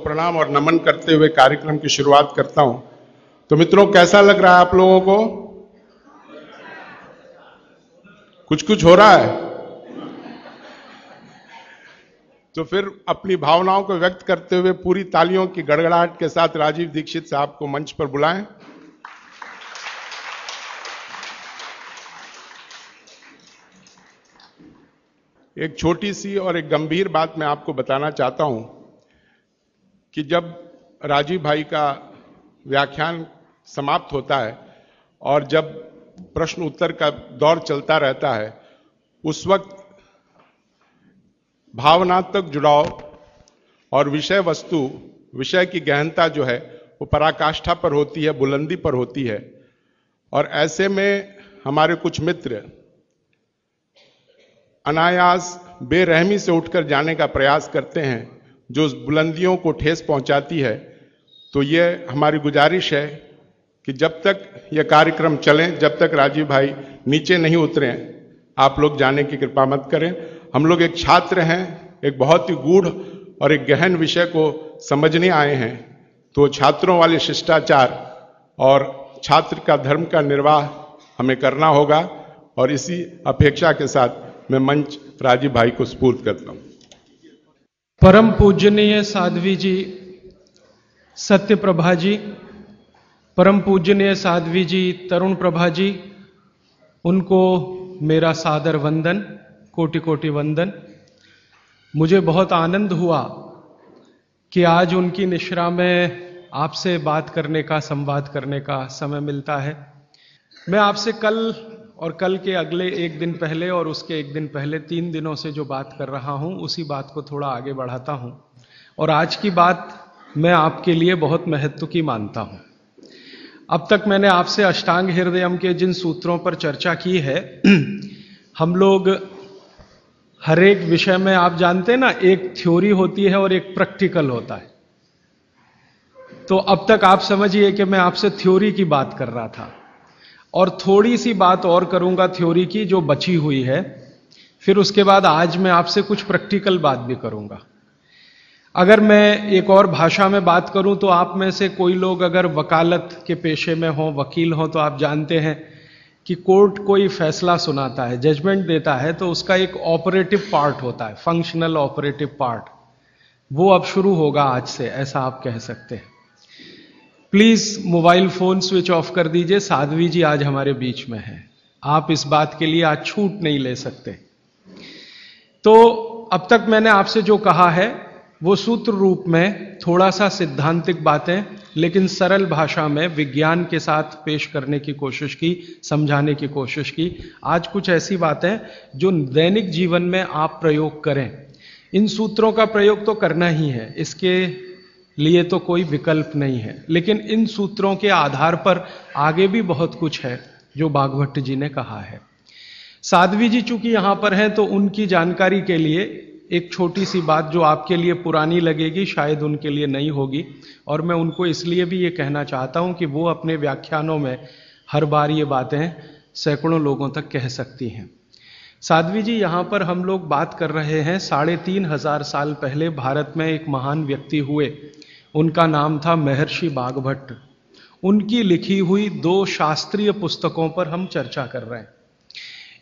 प्रणाम और नमन करते हुए कार्यक्रम की शुरुआत करता हूं। तो मित्रों, कैसा लग रहा है आप लोगों को? कुछ कुछ हो रहा है? तो फिर अपनी भावनाओं को व्यक्त करते हुए पूरी तालियों की गड़गड़ाहट के साथ राजीव दीक्षित साहब को मंच पर बुलाएं। एक छोटी सी और एक गंभीर बात मैं आपको बताना चाहता हूं कि जब राजीव भाई का व्याख्यान समाप्त होता है और जब प्रश्न उत्तर का दौर चलता रहता है, उस वक्त भावनात्मक जुड़ाव और विषय वस्तु, विषय की गहनता जो है वो पराकाष्ठा पर होती है, बुलंदी पर होती है। और ऐसे में हमारे कुछ मित्र अनायास बेरहमी से उठकर जाने का प्रयास करते हैं, जो उस बुलंदियों को ठेस पहुंचाती है। तो ये हमारी गुजारिश है कि जब तक यह कार्यक्रम चले, जब तक राजीव भाई नीचे नहीं उतरे, आप लोग जाने की कृपा मत करें। हम लोग एक छात्र हैं, एक बहुत ही गूढ़ और एक गहन विषय को समझने आए हैं। तो छात्रों वाले शिष्टाचार और छात्र का धर्म का निर्वाह हमें करना होगा। और इसी अपेक्षा के साथ मैं मंच राजीव भाई को सुपुर्द करता हूं। परम पूजनीय साध्वी जी, सत्य प्रभा जी, परम पूजनीय साध्वी जी, तरुण प्रभा जी, उनको मेरा सादर वंदन, कोटि कोटि वंदन। मुझे बहुत आनंद हुआ कि आज उनकी निश्रा में आपसे बात करने का, संवाद करने का समय मिलता है। मैं आपसे कल और कल के अगले एक दिन पहले और उसके एक दिन पहले 3 दिनों से जो बात कर रहा हूं, उसी बात को थोड़ा आगे बढ़ाता हूं। और आज की बात मैं आपके लिए बहुत महत्व की मानता हूं। अब तक मैंने आपसे अष्टांग हृदयम के जिन सूत्रों पर चर्चा की है, हम लोग हर एक विषय में, आप जानते हैं ना, एक थ्योरी होती है और एक प्रैक्टिकल होता है। तो अब तक आप समझिए कि मैं आपसे थ्योरी की बात कर रहा था और थोड़ी सी बात और करूंगा थ्योरी की जो बची हुई है। फिर उसके बाद आज मैं आपसे कुछ प्रैक्टिकल बात भी करूंगा। अगर मैं एक और भाषा में बात करूं तो आप में से कोई लोग अगर वकालत के पेशे में हो, वकील हो, तो आप जानते हैं कि कोर्ट कोई फैसला सुनाता है, जजमेंट देता है, तो उसका एक ऑपरेटिव पार्ट होता है, फंक्शनल ऑपरेटिव पार्ट। वो अब शुरू होगा आज से, ऐसा आप कह सकते हैं। Please mobile phone switch off कर दीजिए, साध्वी जी आज हमारे बीच में है। आप इस बात के लिए आज छूट नहीं ले सकते। तो अब तक मैंने आपसे जो कहा है वो सूत्र रूप में थोड़ा सा सिद्धांतिक बातें, लेकिन सरल भाषा में विज्ञान के साथ पेश करने की कोशिश की, समझाने की कोशिश की। आज कुछ ऐसी बातें जो दैनिक जीवन में आप प्रयोग करें। इन सूत्रों का प्रयोग तो करना ही है, इसके लिए तो कोई विकल्प नहीं है। लेकिन इन सूत्रों के आधार पर आगे भी बहुत कुछ है जो भागवत जी ने कहा है। साध्वी जी चूंकि यहां पर हैं, तो उनकी जानकारी के लिए एक छोटी सी बात जो आपके लिए पुरानी लगेगी, शायद उनके लिए नई होगी। और मैं उनको इसलिए भी ये कहना चाहता हूं कि वो अपने व्याख्यानों में हर बार ये बातें सैकड़ों लोगों तक कह सकती हैं। साध्वी जी, यहां पर हम लोग बात कर रहे हैं 3500 साल पहले भारत में एक महान व्यक्ति हुए। उनका नाम था महर्षि बागभट्ट। उनकी लिखी हुई 2 शास्त्रीय पुस्तकों पर हम चर्चा कर रहे हैं।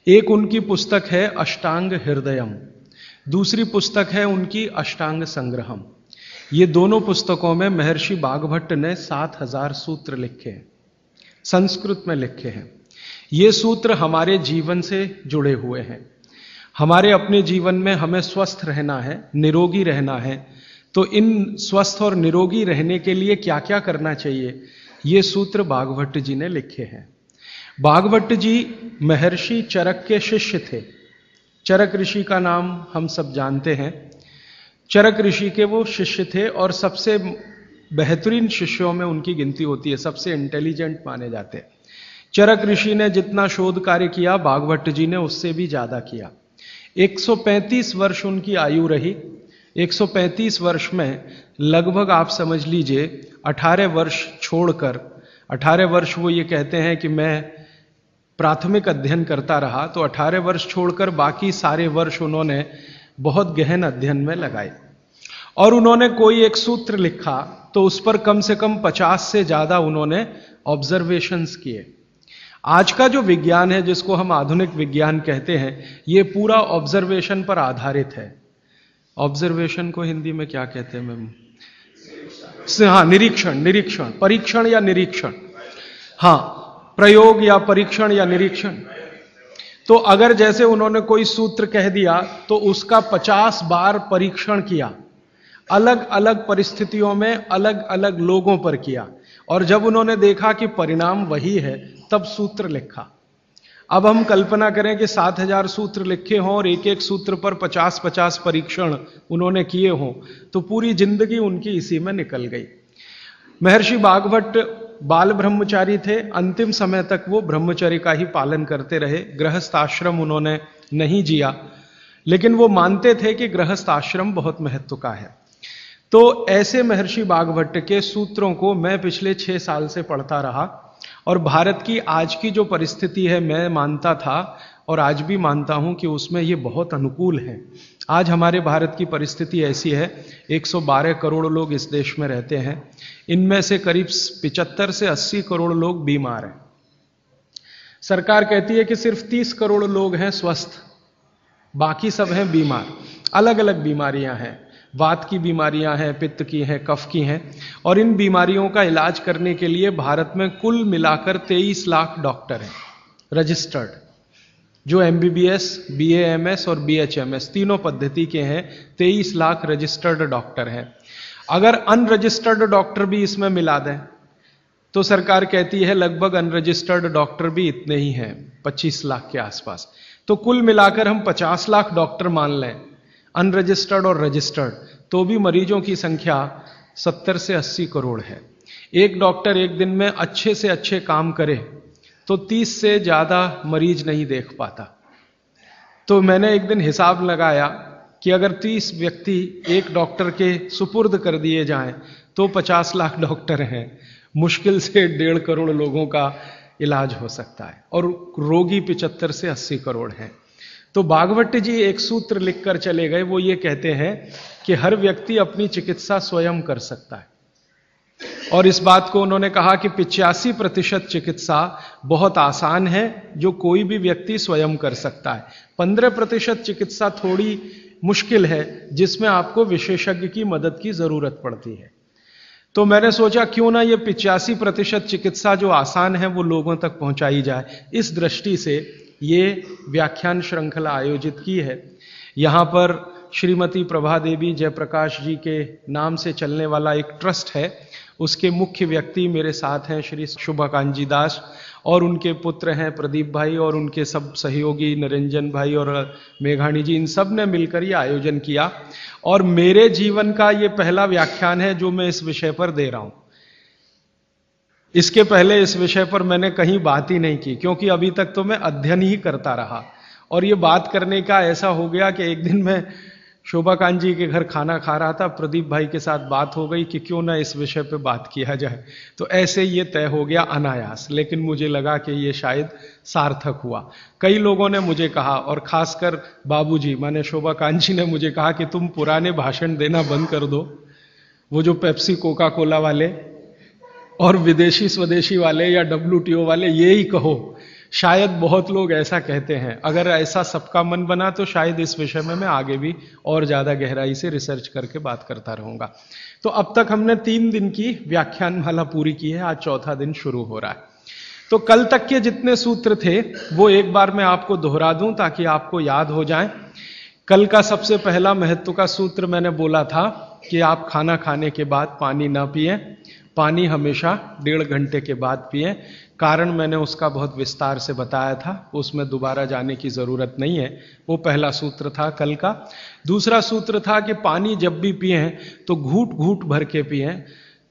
एक उनकी पुस्तक है अष्टांग हृदयम, दूसरी पुस्तक है उनकी अष्टांग संग्रहम। ये दोनों पुस्तकों में महर्षि बागभट्ट ने 7000 सूत्र लिखे हैं, संस्कृत में लिखे हैं। ये सूत्र हमारे जीवन से जुड़े हुए हैं। हमारे अपने जीवन में हमें स्वस्थ रहना है, निरोगी रहना है, तो इन स्वस्थ और निरोगी रहने के लिए क्या क्या करना चाहिए, ये सूत्र बागभट्ट जी ने लिखे हैं। बागभट्ट जी महर्षि चरक के शिष्य थे। चरक ऋषि का नाम हम सब जानते हैं। चरक ऋषि के वो शिष्य थे और सबसे बेहतरीन शिष्यों में उनकी गिनती होती है, सबसे इंटेलिजेंट माने जाते हैं। चरक ऋषि ने जितना शोध कार्य किया, बागभट्ट जी ने उससे भी ज्यादा किया। 135 वर्ष उनकी आयु रही। 135 वर्ष में लगभग आप समझ लीजिए 18 वर्ष छोड़कर, 18 वर्ष वो ये कहते हैं कि मैं प्राथमिक अध्ययन करता रहा, तो 18 वर्ष छोड़कर बाकी सारे वर्ष उन्होंने बहुत गहन अध्ययन में लगाए। और उन्होंने कोई एक सूत्र लिखा तो उस पर कम से कम 50 से ज्यादा उन्होंने ऑब्जर्वेशंस किए। आज का जो विज्ञान है, जिसको हम आधुनिक विज्ञान कहते हैं, ये पूरा ऑब्जर्वेशन पर आधारित है। ऑब्जर्वेशन को हिंदी में क्या कहते हैं मैम? हाँ, निरीक्षण, परीक्षण या निरीक्षण, हाँ, प्रयोग या परीक्षण या निरीक्षण। तो अगर जैसे उन्होंने कोई सूत्र कह दिया तो उसका 50 बार परीक्षण किया, अलग अलग परिस्थितियों में अलग अलग लोगों पर किया, और जब उन्होंने देखा कि परिणाम वही है तब सूत्र लिखा। अब हम कल्पना करें कि 7000 सूत्र लिखे हों और एक एक सूत्र पर 50-50 परीक्षण उन्होंने किए हों, तो पूरी जिंदगी उनकी इसी में निकल गई। महर्षि बागभट्ट बाल ब्रह्मचारी थे, अंतिम समय तक वो ब्रह्मचर्य का ही पालन करते रहे, गृहस्थ आश्रम उन्होंने नहीं जिया, लेकिन वो मानते थे कि गृहस्थ आश्रम बहुत महत्व का है। तो ऐसे महर्षि बागभट्ट के सूत्रों को मैं पिछले 6 साल से पढ़ता रहा, और भारत की आज की जो परिस्थिति है, मैं मानता था और आज भी मानता हूं कि उसमें ये बहुत अनुकूल है। आज हमारे भारत की परिस्थिति ऐसी है, 112 करोड़ लोग इस देश में रहते हैं, इनमें से करीब 75 से 80 करोड़ लोग बीमार हैं। सरकार कहती है कि सिर्फ 30 करोड़ लोग हैं स्वस्थ, बाकी सब हैं बीमार। अलग अलग बीमारियां हैं, वात की बीमारियां हैं, पित्त की हैं, कफ की हैं, और इन बीमारियों का इलाज करने के लिए भारत में कुल मिलाकर 23 लाख डॉक्टर हैं रजिस्टर्ड, जो MBBS, BAMS और BHMS तीनों पद्धति के हैं। 23 लाख रजिस्टर्ड डॉक्टर हैं। अगर अनरजिस्टर्ड डॉक्टर भी इसमें मिला दें तो सरकार कहती है लगभग अनरजिस्टर्ड डॉक्टर भी इतने ही हैं, 25 लाख के आसपास। तो कुल मिलाकर हम 50 लाख डॉक्टर मान लें, अनरजिस्टर्ड और रजिस्टर्ड, तो भी मरीजों की संख्या 70 से 80 करोड़ है। एक डॉक्टर एक दिन में अच्छे से अच्छे काम करे तो 30 से ज्यादा मरीज नहीं देख पाता। तो मैंने एक दिन हिसाब लगाया कि अगर 30 व्यक्ति एक डॉक्टर के सुपुर्द कर दिए जाएं तो 50 लाख डॉक्टर हैं, मुश्किल से 1.5 करोड़ लोगों का इलाज हो सकता है, और रोगी 75 से 80 करोड़ हैं। तो बागभट्ट जी एक सूत्र लिखकर चले गए, वो ये कहते हैं कि हर व्यक्ति अपनी चिकित्सा स्वयं कर सकता है, और इस बात को उन्होंने कहा कि 85% चिकित्सा बहुत आसान है जो कोई भी व्यक्ति स्वयं कर सकता है, 15% चिकित्सा थोड़ी मुश्किल है जिसमें आपको विशेषज्ञ की मदद की जरूरत पड़ती है। तो मैंने सोचा क्यों ना ये 85% चिकित्सा जो आसान है वो लोगों तक पहुंचाई जाए। इस दृष्टि से ये व्याख्यान श्रृंखला आयोजित की है। यहां पर श्रीमती प्रभा देवी जयप्रकाश जी के नाम से चलने वाला एक ट्रस्ट है, उसके मुख्य व्यक्ति मेरे साथ हैं श्री शुभाकांजी दास, और उनके पुत्र हैं प्रदीप भाई, और उनके सब सहयोगी निरंजन भाई और मेघाणी जी, इन सब ने मिलकर ये आयोजन किया। और मेरे जीवन का ये पहला व्याख्यान है जो मैं इस विषय पर दे रहा हूं। इसके पहले इस विषय पर मैंने कहीं बात ही नहीं की, क्योंकि अभी तक तो मैं अध्ययन ही करता रहा, और ये बात करने का ऐसा हो गया कि एक दिन मैं शोभाकांत जी के घर खाना खा रहा था, प्रदीप भाई के साथ बात हो गई कि क्यों ना इस विषय पे बात किया जाए, तो ऐसे ये तय हो गया अनायास। लेकिन मुझे लगा कि ये शायद सार्थक हुआ। कई लोगों ने मुझे कहा, और खासकर बाबूजी माने शोभाकांत जी ने मुझे कहा कि तुम पुराने भाषण देना बंद कर दो, वो जो पेप्सी कोका कोला वाले और विदेशी स्वदेशी वाले या WTO वाले ये ही कहो। शायद बहुत लोग ऐसा कहते हैं। अगर ऐसा सबका मन बना तो शायद इस विषय में मैं आगे भी और ज्यादा गहराई से रिसर्च करके बात करता रहूंगा। तो अब तक हमने 3 दिन की व्याख्यानमाला पूरी की है, आज चौथा दिन शुरू हो रहा है। तो कल तक के जितने सूत्र थे वो एक बार मैं आपको दोहरा दूं ताकि आपको याद हो जाए। कल का सबसे पहला महत्व का सूत्र मैंने बोला था कि आप खाना खाने के बाद पानी ना पिएं, पानी हमेशा 1.5 घंटे के बाद पिएं। कारण मैंने उसका बहुत विस्तार से बताया था, उसमें दोबारा जाने की जरूरत नहीं है। वो पहला सूत्र था कल का। दूसरा सूत्र था कि पानी जब भी पिएं तो घूट घूट भर के पिएं,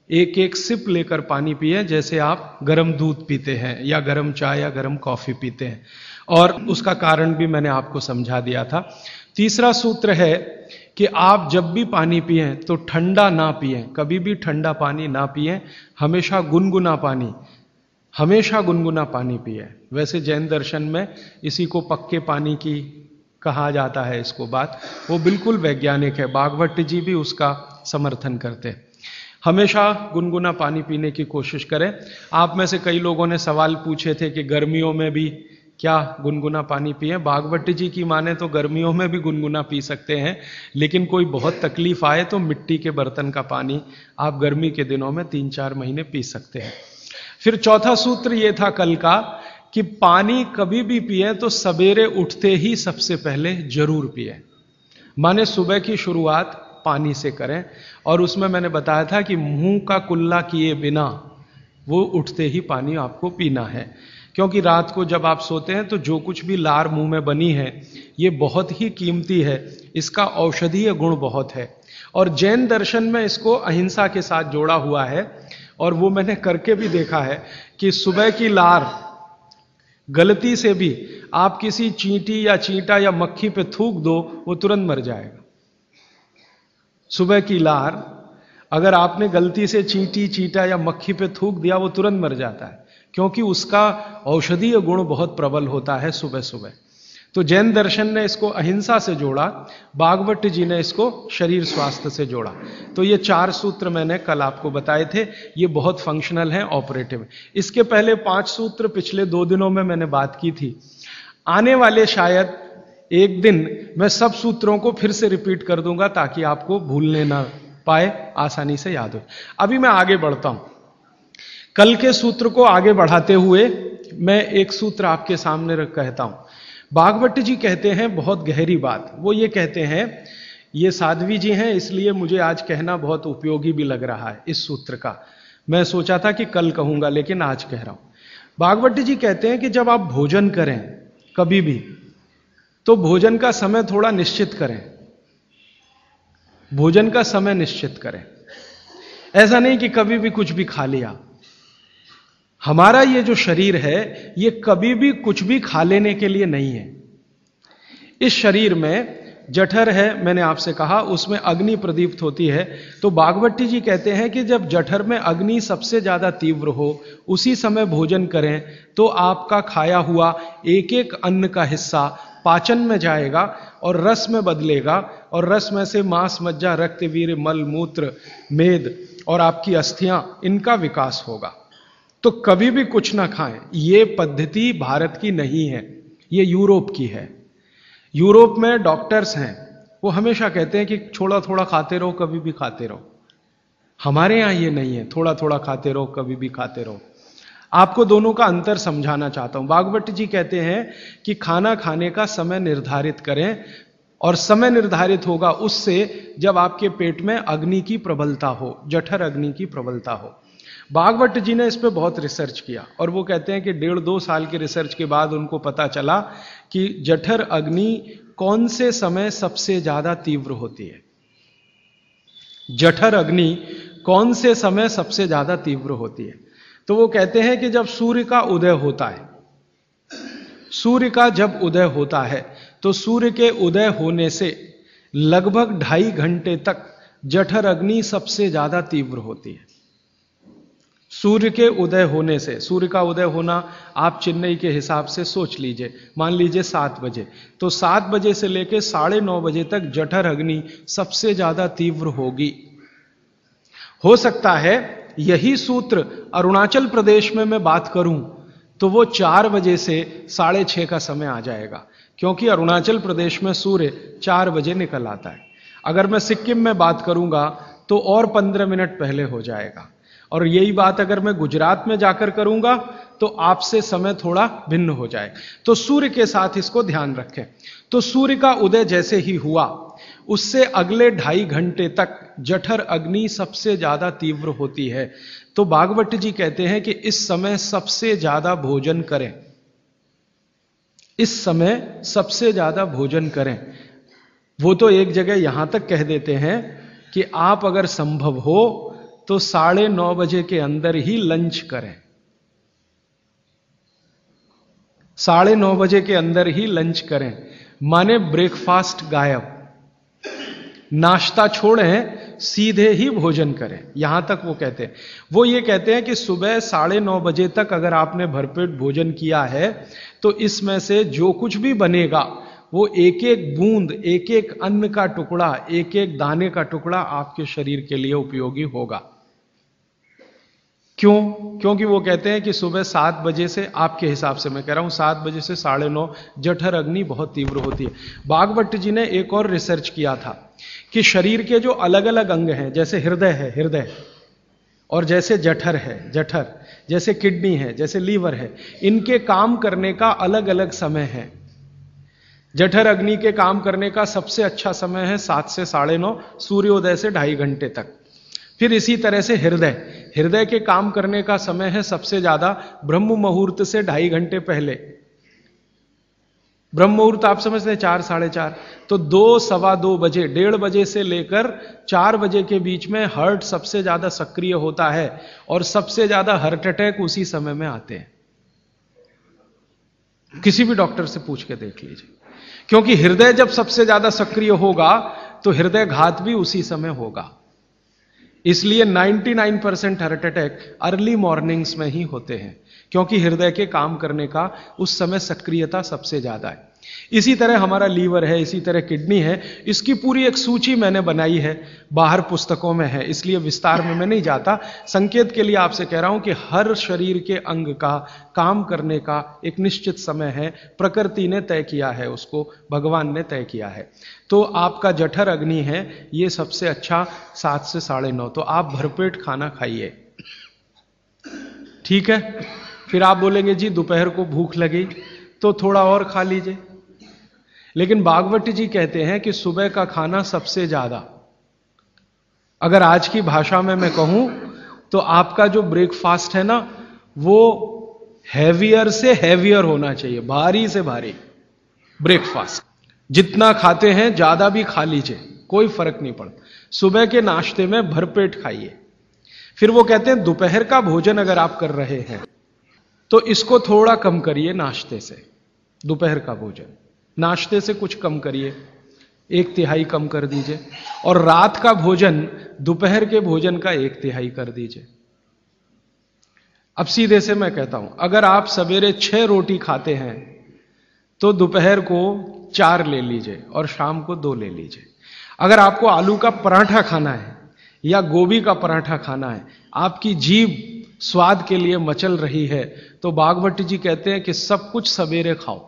एक एक सिप लेकर पानी पिएं, जैसे आप गर्म दूध पीते हैं या गर्म चाय या गर्म कॉफी पीते हैं, और उसका कारण भी मैंने आपको समझा दिया था। तीसरा सूत्र है कि आप जब भी पानी पिएं तो ठंडा ना पिएं, कभी भी ठंडा पानी ना पिएं, हमेशा गुनगुना पानी पिएं। वैसे जैन दर्शन में इसी को पक्के पानी की कहा जाता है, इसको बात वो बिल्कुल वैज्ञानिक है। बागभट्ट जी भी उसका समर्थन करते हैं। हमेशा गुनगुना पानी पीने की कोशिश करें। आप में से कई लोगों ने सवाल पूछे थे कि गर्मियों में भी क्या गुनगुना पानी पिए। भागवती जी की माने तो गर्मियों में भी गुनगुना पी सकते हैं, लेकिन कोई बहुत तकलीफ आए तो मिट्टी के बर्तन का पानी आप गर्मी के दिनों में 3-4 महीने पी सकते हैं। फिर चौथा सूत्र ये था कल का कि पानी कभी भी पिए तो सवेरे उठते ही सबसे पहले जरूर पिए, माने सुबह की शुरुआत पानी से करें। और उसमें मैंने बताया था कि मुंह का कुल्ला किए बिना वो उठते ही पानी आपको पीना है, क्योंकि रात को जब आप सोते हैं तो जो कुछ भी लार मुंह में बनी है ये बहुत ही कीमती है, इसका औषधीय गुण बहुत है। और जैन दर्शन में इसको अहिंसा के साथ जोड़ा हुआ है, और वो मैंने करके भी देखा है कि सुबह की लार गलती से भी आप किसी चींटी या चींटा या मक्खी पे थूक दो, वो तुरंत मर जाएगा। सुबह की लार अगर आपने गलती से चींटी, चींटा या मक्खी पे थूक दिया, वो तुरंत मर जाता है, क्योंकि उसका औषधीय गुण बहुत प्रबल होता है सुबह सुबह। तो जैन दर्शन ने इसको अहिंसा से जोड़ा, भागवत जी ने इसको शरीर स्वास्थ्य से जोड़ा। तो ये 4 सूत्र मैंने कल आपको बताए थे, ये बहुत फंक्शनल हैं, ऑपरेटिव। इसके पहले 5 सूत्र पिछले 2 दिनों में मैंने बात की थी। आने वाले शायद एक दिन मैं सब सूत्रों को फिर से रिपीट कर दूंगा ताकि आपको भूलने ना पाए, आसानी से याद हो। अभी मैं आगे बढ़ता हूं। कल के सूत्र को आगे बढ़ाते हुए मैं एक सूत्र आपके सामने रख कहता हूं। भागवत जी कहते हैं बहुत गहरी बात। वो ये कहते हैं, ये साध्वी जी हैं इसलिए मुझे आज कहना बहुत उपयोगी भी लग रहा है इस सूत्र का। मैं सोचा था कि कल कहूंगा, लेकिन आज कह रहा हूं। भागवत जी कहते हैं कि जब आप भोजन करें कभी भी, तो भोजन का समय थोड़ा निश्चित करें। भोजन का समय निश्चित करें, ऐसा नहीं कि कभी भी कुछ भी खा लिया। हमारा ये जो शरीर है ये कभी भी कुछ भी खा लेने के लिए नहीं है। इस शरीर में जठर है, मैंने आपसे कहा, उसमें अग्नि प्रदीप्त होती है। तो भागवती जी कहते हैं कि जब जठर में अग्नि सबसे ज्यादा तीव्र हो, उसी समय भोजन करें तो आपका खाया हुआ एक एक अन्न का हिस्सा पाचन में जाएगा और रस में बदलेगा, और रस में से मांस, मज्जा, रक्त, वीर्य, मल, मूत्र, मेद और आपकी अस्थियां, इनका विकास होगा। तो कभी भी कुछ ना खाएं। ये पद्धति भारत की नहीं है, ये यूरोप की है। यूरोप में डॉक्टर्स हैं, वो हमेशा कहते हैं कि थोड़ा थोड़ा खाते रहो, कभी भी खाते रहो। हमारे यहां ये नहीं है, थोड़ा थोड़ा खाते रहो, कभी भी खाते रहो। आपको दोनों का अंतर समझाना चाहता हूं। भागवत जी कहते हैं कि खाना खाने का समय निर्धारित करें, और समय निर्धारित होगा उससे जब आपके पेट में अग्नि की प्रबलता हो, जठर अग्नि की प्रबलता हो। भागवत जी ने इस पे बहुत रिसर्च किया, और वो कहते हैं कि 1.5-2 साल के रिसर्च के बाद उनको पता चला कि जठर अग्नि कौन से समय सबसे ज्यादा तीव्र होती है। जठर अग्नि कौन से समय सबसे ज्यादा तीव्र होती है? तो वो कहते हैं कि जब सूर्य का उदय होता है, सूर्य का जब उदय होता है तो सूर्य के उदय होने से लगभग 2.5 घंटे तक जठर अग्नि सबसे ज्यादा तीव्र होती है। सूर्य के उदय होने से, सूर्य का उदय होना आप चेन्नई के हिसाब से सोच लीजिए, मान लीजिए 7 बजे, तो 7 बजे से लेकर 9:30 बजे तक जठर अग्नि सबसे ज्यादा तीव्र होगी। हो सकता है यही सूत्र अरुणाचल प्रदेश में मैं बात करूं तो वो 4 बजे से 6:30 का समय आ जाएगा, क्योंकि अरुणाचल प्रदेश में सूर्य 4 बजे निकल आता है। अगर मैं सिक्किम में बात करूंगा तो और 15 मिनट पहले हो जाएगा, और यही बात अगर मैं गुजरात में जाकर करूंगा तो आपसे समय थोड़ा भिन्न हो जाए। तो सूर्य के साथ इसको ध्यान रखें। तो सूर्य का उदय जैसे ही हुआ, उससे अगले 2.5 घंटे तक जठर अग्नि सबसे ज्यादा तीव्र होती है। तो भागवत जी कहते हैं कि इस समय सबसे ज्यादा भोजन करें, इस समय सबसे ज्यादा भोजन करें। वो तो एक जगह यहां तक कह देते हैं कि आप अगर संभव हो तो 9:30 बजे के अंदर ही लंच करें। 9:30 बजे के अंदर ही लंच करें, माने ब्रेकफास्ट गायब, नाश्ता छोड़ें, सीधे ही भोजन करें। यहां तक वो कहते हैं। वो ये कहते हैं कि सुबह 9:30 बजे तक अगर आपने भरपेट भोजन किया है तो इसमें से जो कुछ भी बनेगा वो एक एक बूंद, एक एक अन्न का टुकड़ा, एक एक दाने का टुकड़ा आपके शरीर के लिए उपयोगी होगा। क्यों? क्योंकि वो कहते हैं कि सुबह 7 बजे से, आपके हिसाब से मैं कह रहा हूं, 7 बजे से 9:30 जठर अग्नि बहुत तीव्र होती है। भागवत जी ने एक और रिसर्च किया था कि शरीर के जो अलग अलग अंग हैं, जैसे हृदय है हृदय, और जैसे जठर है जठर, जैसे किडनी है, जैसे लीवर है, इनके काम करने का अलग अलग समय है। जठर अग्नि के काम करने का सबसे अच्छा समय है 7 से 9:30, सूर्योदय से 2.5 घंटे तक। फिर इसी तरह से हृदय, हृदय के काम करने का समय है सबसे ज्यादा ब्रह्म मुहूर्त से 2.5 घंटे पहले। ब्रह्म मुहूर्त आप समझते हैं 4, 4:30, तो 2, सवा 2 बजे, 1:30 बजे से लेकर 4 बजे के बीच में हार्ट सबसे ज्यादा सक्रिय होता है, और सबसे ज्यादा हार्ट अटैक उसी समय में आते हैं। किसी भी डॉक्टर से पूछ के देख लीजिए, क्योंकि हृदय जब सबसे ज्यादा सक्रिय होगा तो हृदय घात भी उसी समय होगा। इसलिए 99% हार्ट अटैक अर्ली मॉर्निंग्स में ही होते हैं, क्योंकि हृदय के काम करने का उस समय सक्रियता सबसे ज्यादा है। इसी तरह हमारा लीवर है, इसी तरह किडनी है। इसकी पूरी एक सूची मैंने बनाई है, बाहर पुस्तकों में है, इसलिए विस्तार में मैं नहीं जाता। संकेत के लिए आपसे कह रहा हूं कि हर शरीर के अंग का काम करने का एक निश्चित समय है, प्रकृति ने तय किया है, उसको भगवान ने तय किया है। तो आपका जठर अग्नि है, ये सबसे अच्छा 7 से 9:30, तो आप भरपेट खाना खाइए, ठीक है। फिर आप बोलेंगे जी दोपहर को भूख लगी तो थोड़ा और खा लीजिए, लेकिन भागवत जी कहते हैं कि सुबह का खाना सबसे ज्यादा, अगर आज की भाषा में मैं कहूं तो आपका जो ब्रेकफास्ट है ना, वो हैवियर से हैवियर होना चाहिए, भारी से भारी ब्रेकफास्ट। जितना खाते हैं ज्यादा भी खा लीजिए, कोई फर्क नहीं पड़ता। सुबह के नाश्ते में भरपेट खाइए। फिर वो कहते हैं दोपहर का भोजन अगर आप कर रहे हैं तो इसको थोड़ा कम करिए नाश्ते से। दोपहर का भोजन नाश्ते से कुछ कम करिए, 1/3 कम कर दीजिए, और रात का भोजन दोपहर के भोजन का 1/3 कर दीजिए। अब सीधे से मैं कहता हूं, अगर आप सवेरे 6 रोटी खाते हैं तो दोपहर को 4 ले लीजिए और शाम को 2 ले लीजिए। अगर आपको आलू का पराठा खाना है या गोभी का पराठा खाना है, आपकी जीभ स्वाद के लिए मचल रही है, तो भागवत जी कहते हैं कि सब कुछ सवेरे खाओ।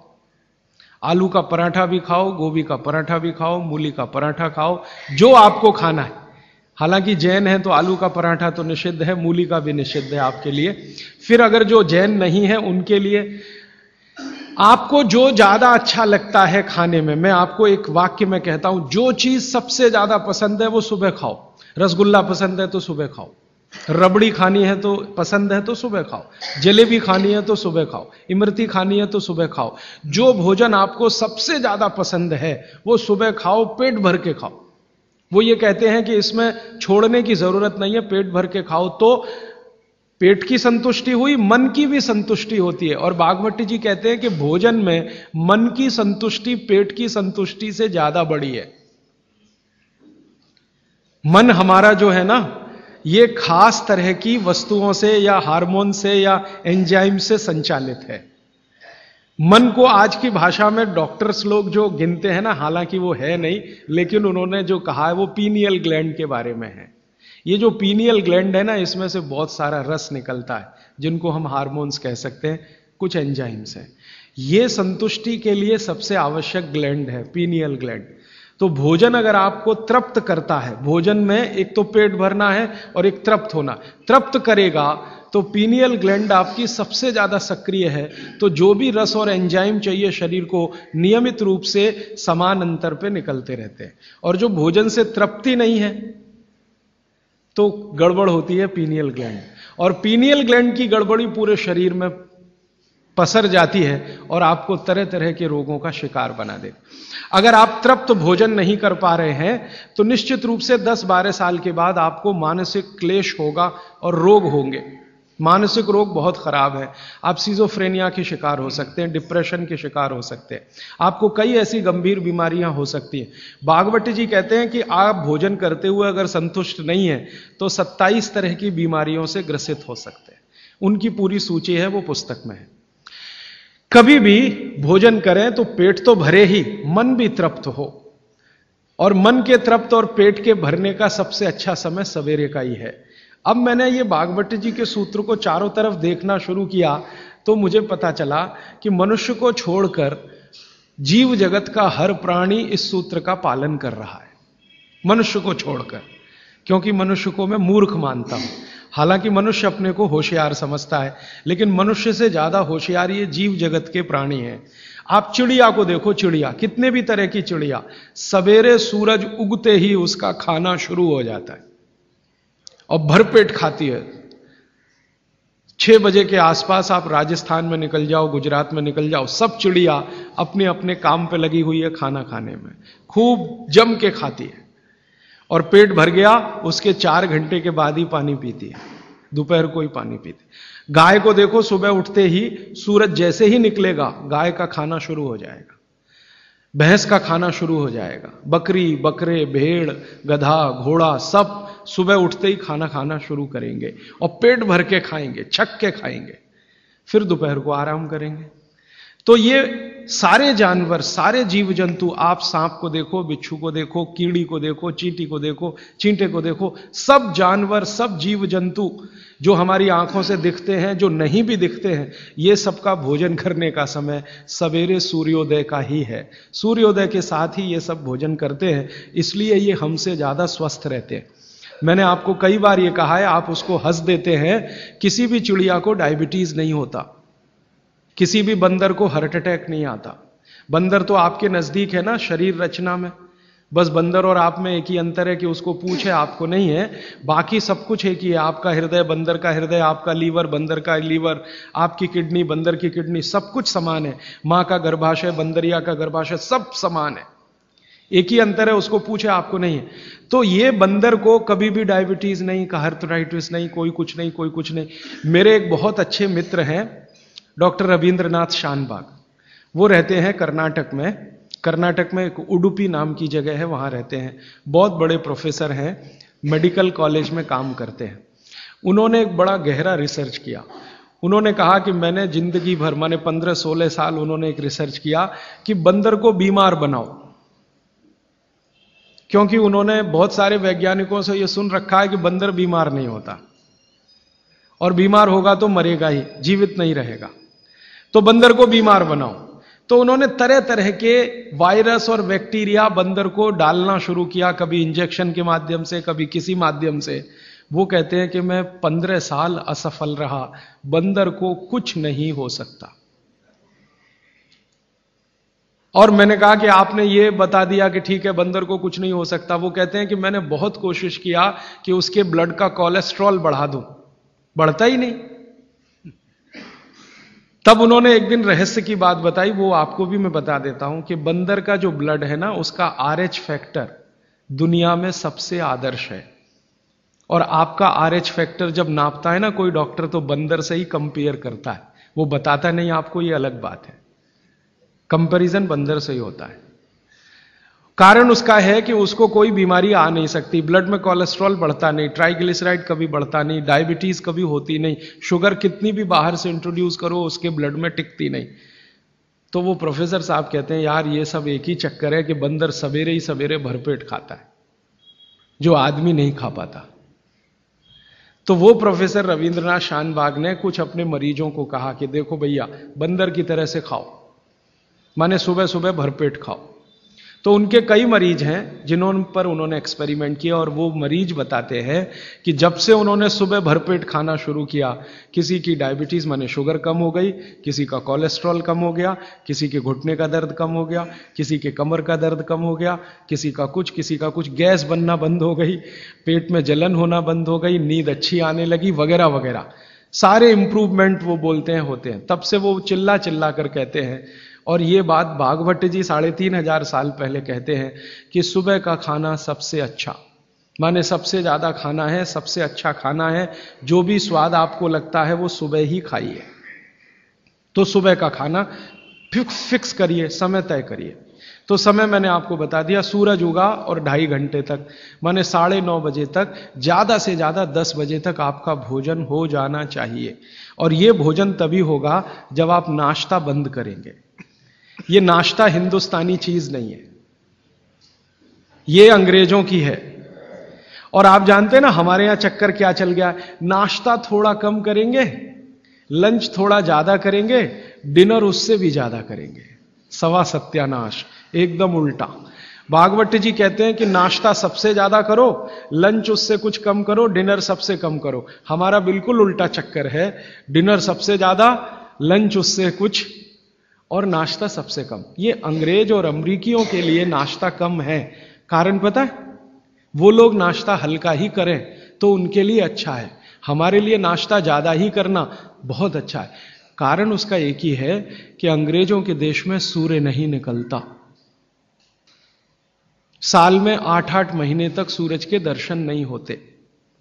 आलू का पराठा भी खाओ, गोभी का पराठा भी खाओ, मूली का पराठा खाओ, जो आपको खाना है। हालांकि जैन है तो आलू का पराठा तो निषिद्ध है, मूली का भी निषिद्ध है आपके लिए। फिर अगर जो जैन नहीं है उनके लिए आपको जो ज्यादा अच्छा लगता है खाने में, मैं आपको एक वाक्य में कहता हूं, जो चीज सबसे ज्यादा पसंद है वो सुबह खाओ। रसगुल्ला पसंद है तो सुबह खाओ, रबड़ी खानी है तो पसंद है तो सुबह खाओ, जलेबी खानी है तो सुबह खाओ, इमरती खानी है तो सुबह खाओ। जो भोजन आपको सबसे ज्यादा पसंद है वो सुबह खाओ, पेट भर के खाओ। वो ये कहते हैं कि इसमें छोड़ने की जरूरत नहीं है, पेट भर के खाओ तो पेट की संतुष्टि हुई, मन की भी संतुष्टि होती है। और भागवत जी कहते हैं कि भोजन में मन की संतुष्टि पेट की संतुष्टि से ज्यादा बड़ी है। मन हमारा जो है ना, ये खास तरह की वस्तुओं से या हार्मोन से या एंजाइम से संचालित है। मन को आज की भाषा में डॉक्टर्स लोग जो गिनते हैं ना, हालांकि वो है नहीं, लेकिन उन्होंने जो कहा है वो पीनियल ग्लैंड के बारे में है। ये जो पीनियल ग्लैंड है ना, इसमें से बहुत सारा रस निकलता है, जिनको हम हार्मोन्स कह सकते हैं, कुछ एंजाइम्स हैं। ये संतुष्टि के लिए सबसे आवश्यक ग्लैंड है पीनियल ग्लैंड। तो भोजन अगर आपको तृप्त करता है, भोजन में एक तो पेट भरना है और एक तृप्त होना, तृप्त करेगा तो पीनियल ग्लैंड आपकी सबसे ज्यादा सक्रिय है। तो जो भी रस और एंजाइम चाहिए शरीर को, नियमित रूप से समान अंतर पे निकलते रहते हैं। और जो भोजन से तृप्ति नहीं है तो गड़बड़ होती है पीनियल ग्लैंड, और पीनियल ग्लैंड की गड़बड़ी पूरे शरीर में पसर जाती है और आपको तरह तरह के रोगों का शिकार बना दे। अगर आप तृप्त भोजन नहीं कर पा रहे हैं तो निश्चित रूप से 10-12 साल के बाद आपको मानसिक क्लेश होगा और रोग होंगे। मानसिक रोग बहुत खराब है, आप सिजोफ्रेनिया के शिकार हो सकते हैं, डिप्रेशन के शिकार हो सकते हैं, आपको कई ऐसी गंभीर बीमारियां हो सकती हैं। भागवत जी कहते हैं कि आप भोजन करते हुए अगर संतुष्ट नहीं है तो 27 तरह की बीमारियों से ग्रसित हो सकते हैं। उनकी पूरी सूची है, वो पुस्तक में है। कभी भी भोजन करें तो पेट तो भरे ही, मन भी तृप्त हो। और मन के तृप्त और पेट के भरने का सबसे अच्छा समय सवेरे का ही है। अब मैंने ये भागवत जी के सूत्र को चारों तरफ देखना शुरू किया तो मुझे पता चला कि मनुष्य को छोड़कर जीव जगत का हर प्राणी इस सूत्र का पालन कर रहा है, मनुष्य को छोड़कर। क्योंकि मनुष्य को मैं मूर्ख मानता हूं, हालांकि मनुष्य अपने को होशियार समझता है, लेकिन मनुष्य से ज्यादा होशियार ये जीव जगत के प्राणी हैं। आप चिड़िया को देखो, चिड़िया, कितने भी तरह की चिड़िया, सवेरे सूरज उगते ही उसका खाना शुरू हो जाता है और भरपेट खाती है। 6 बजे के आसपास आप राजस्थान में निकल जाओ, गुजरात में निकल जाओ, सब चिड़िया अपने अपने काम पे लगी हुई है, खाना खाने में खूब जम के खाती है। और पेट भर गया, उसके 4 घंटे के बाद ही पानी पीती है, दोपहर को ही पानी पीती है। गाय को देखो, सुबह उठते ही सूरज जैसे ही निकलेगा गाय का खाना शुरू हो जाएगा, भैंस का खाना शुरू हो जाएगा, बकरी, बकरे, भेड़, गधा, घोड़ा सब सुबह उठते ही खाना खाना शुरू करेंगे और पेट भर के खाएंगे, छक के खाएंगे, फिर दोपहर को आराम करेंगे। तो ये सारे जानवर, सारे जीव जंतु, आप सांप को देखो, बिच्छू को देखो, कीड़ी को देखो, चींटी को देखो, चींटे को देखो, सब जानवर, सब जीव जंतु जो हमारी आंखों से दिखते हैं, जो नहीं भी दिखते हैं, ये सबका भोजन करने का समय सवेरे सूर्योदय का ही है। सूर्योदय के साथ ही ये सब भोजन करते हैं, इसलिए ये हमसे ज्यादा स्वस्थ रहते हैं। मैंने आपको कई बार ये कहा है, आप उसको हंस देते हैं, किसी भी चिड़िया को डायबिटीज नहीं होता, किसी भी बंदर को हार्ट अटैक नहीं आता। बंदर तो आपके नजदीक है ना शरीर रचना में, बस बंदर और आप में एक ही अंतर है कि उसको पूंछ है, आपको नहीं है, बाकी सब कुछ एक ही है। आपका हृदय बंदर का हृदय, आपका लीवर बंदर का लीवर, आपकी किडनी बंदर की किडनी, सब कुछ समान है। मां का गर्भाशय, बंदरिया का गर्भाशय, सब समान है, एक ही अंतर है, उसको पूछे, आपको नहीं है। तो ये बंदर को कभी भी डायबिटीज नहीं, आर्थराइटिस नहीं, कोई कुछ नहीं, कोई कुछ नहीं। मेरे एक बहुत अच्छे मित्र हैं डॉक्टर रविंद्रनाथ शानबाग, वो रहते हैं कर्नाटक में। कर्नाटक में एक उडुपी नाम की जगह है, वहां रहते हैं, बहुत बड़े प्रोफेसर हैं, मेडिकल कॉलेज में काम करते हैं। उन्होंने एक बड़ा गहरा रिसर्च किया। उन्होंने कहा कि मैंने जिंदगी भर, माने 15-16 साल उन्होंने एक रिसर्च किया कि बंदर को बीमार बनाओ, क्योंकि उन्होंने बहुत सारे वैज्ञानिकों से यह सुन रखा है कि बंदर बीमार नहीं होता, और बीमार होगा तो मरेगा ही, जीवित नहीं रहेगा। तो बंदर को बीमार बनाओ। तो उन्होंने तरह तरह के वायरस और बैक्टीरिया बंदर को डालना शुरू किया, कभी इंजेक्शन के माध्यम से, कभी किसी माध्यम से। वो कहते हैं कि मैं 15 साल असफल रहा, बंदर को कुछ नहीं हो सकता। और मैंने कहा कि आपने ये बता दिया कि ठीक है बंदर को कुछ नहीं हो सकता। वो कहते हैं कि मैंने बहुत कोशिश किया कि उसके ब्लड का कोलेस्ट्रॉल बढ़ा दूं, बढ़ता ही नहीं। तब उन्होंने एक दिन रहस्य की बात बताई, वो आपको भी मैं बता देता हूं कि बंदर का जो ब्लड है ना, उसका RH फैक्टर दुनिया में सबसे आदर्श है। और आपका RH फैक्टर जब नापता है ना कोई डॉक्टर, तो बंदर से ही कंपेयर करता है, वो बताता नहीं आपको, ये अलग बात है। कंपैरिजन बंदर से ही होता है। कारण उसका है कि उसको कोई बीमारी आ नहीं सकती, ब्लड में कोलेस्ट्रॉल बढ़ता नहीं, ट्राइग्लिसराइड कभी बढ़ता नहीं, डायबिटीज कभी होती नहीं, शुगर कितनी भी बाहर से इंट्रोड्यूस करो उसके ब्लड में टिकती नहीं। तो वो प्रोफेसर साहब कहते हैं यार ये सब एक ही चक्कर है कि बंदर सवेरे ही सवेरे भरपेट खाता है, जो आदमी नहीं खा पाता। तो वो प्रोफेसर रविंद्रनाथ शानबाग ने कुछ अपने मरीजों को कहा कि देखो भैया, बंदर की तरह से खाओ, माने सुबह सुबह भरपेट खाओ। तो उनके कई मरीज हैं जिन्होंने पर उन्होंने एक्सपेरिमेंट किया, और वो मरीज बताते हैं कि जब से उन्होंने सुबह भरपेट खाना शुरू किया, किसी की डायबिटीज माने शुगर कम हो गई, किसी का कोलेस्ट्रॉल कम हो गया, किसी के घुटने का दर्द कम हो गया, किसी के कमर का दर्द कम हो गया, किसी का कुछ, गैस बनना बंद हो गई, पेट में जलन होना बंद हो गई, नींद अच्छी आने लगी, वगैरह वगैरह सारे इंप्रूवमेंट वो बोलते हैं होते हैं। तब से वो चिल्ला चिल्ला कर कहते हैं, और ये बात भागवत जी 3500 साल पहले कहते हैं कि सुबह का खाना सबसे अच्छा, माने सबसे ज्यादा खाना है, सबसे अच्छा खाना है, जो भी स्वाद आपको लगता है वो सुबह ही खाइए। तो सुबह का खाना फिक्स करिए, समय तय करिए। तो समय मैंने आपको बता दिया, सूरज उगा और 2.5 घंटे तक, माने 9:30 बजे तक, ज्यादा से ज्यादा 10 बजे तक आपका भोजन हो जाना चाहिए। और यह भोजन तभी होगा जब आप नाश्ता बंद करेंगे। ये नाश्ता हिंदुस्तानी चीज नहीं है, ये अंग्रेजों की है। और आप जानते हैं ना हमारे यहां चक्कर क्या चल गया, नाश्ता थोड़ा कम करेंगे, लंच थोड़ा ज्यादा करेंगे, डिनर उससे भी ज्यादा करेंगे। सवा सत्यानाश, एकदम उल्टा। भागवत जी कहते हैं कि नाश्ता सबसे ज्यादा करो, लंच उससे कुछ कम करो, डिनर सबसे कम करो। हमारा बिल्कुल उल्टा चक्कर है, डिनर सबसे ज्यादा, लंच उससे कुछ और नाश्ता सबसे कम। ये अंग्रेज और अमरीकियों के लिए नाश्ता कम है। कारण पता है, वो लोग नाश्ता हल्का ही करें तो उनके लिए अच्छा है, हमारे लिए नाश्ता ज्यादा ही करना बहुत अच्छा है। कारण उसका एक ही है कि अंग्रेजों के देश में सूर्य नहीं निकलता। साल में 8-8 महीने तक सूरज के दर्शन नहीं होते।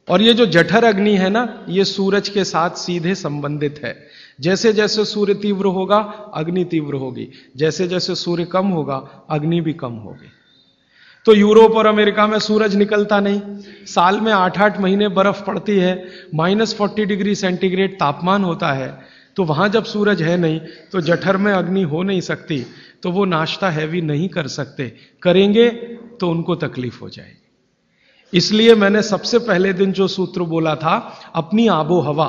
और ये जो जठर अग्नि है ना, ये सूरज के साथ सीधे संबंधित है। जैसे जैसे सूर्य तीव्र होगा अग्नि तीव्र होगी, जैसे जैसे सूर्य कम होगा अग्नि भी कम होगी। तो यूरोप और अमेरिका में सूरज निकलता नहीं, साल में 8-8 महीने बर्फ पड़ती है, -40 डिग्री सेंटीग्रेड तापमान होता है, तो वहां जब सूरज है नहीं तो जठर में अग्नि हो नहीं सकती, तो वो नाश्ता हैवी नहीं कर सकते, करेंगे तो उनको तकलीफ हो जाएगी। इसलिए मैंने सबसे पहले दिन जो सूत्र बोला था, अपनी आबो हवा,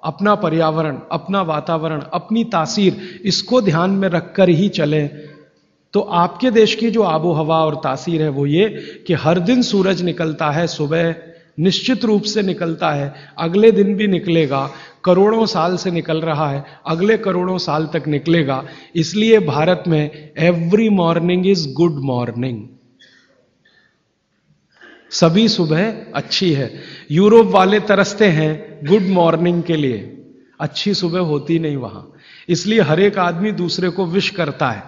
अपना पर्यावरण, अपना वातावरण, अपनी तासीर, इसको ध्यान में रखकर ही चलें। तो आपके देश की जो आबो हवा और तासीर है वो ये कि हर दिन सूरज निकलता है, सुबह निश्चित रूप से निकलता है, अगले दिन भी निकलेगा, करोड़ों साल से निकल रहा है, अगले करोड़ों साल तक निकलेगा। इसलिए भारत में every morning is good morning, सभी सुबह अच्छी है। यूरोप वाले तरसते हैं गुड मॉर्निंग के लिए, अच्छी सुबह होती नहीं वहां, इसलिए हर एक आदमी दूसरे को विश करता है,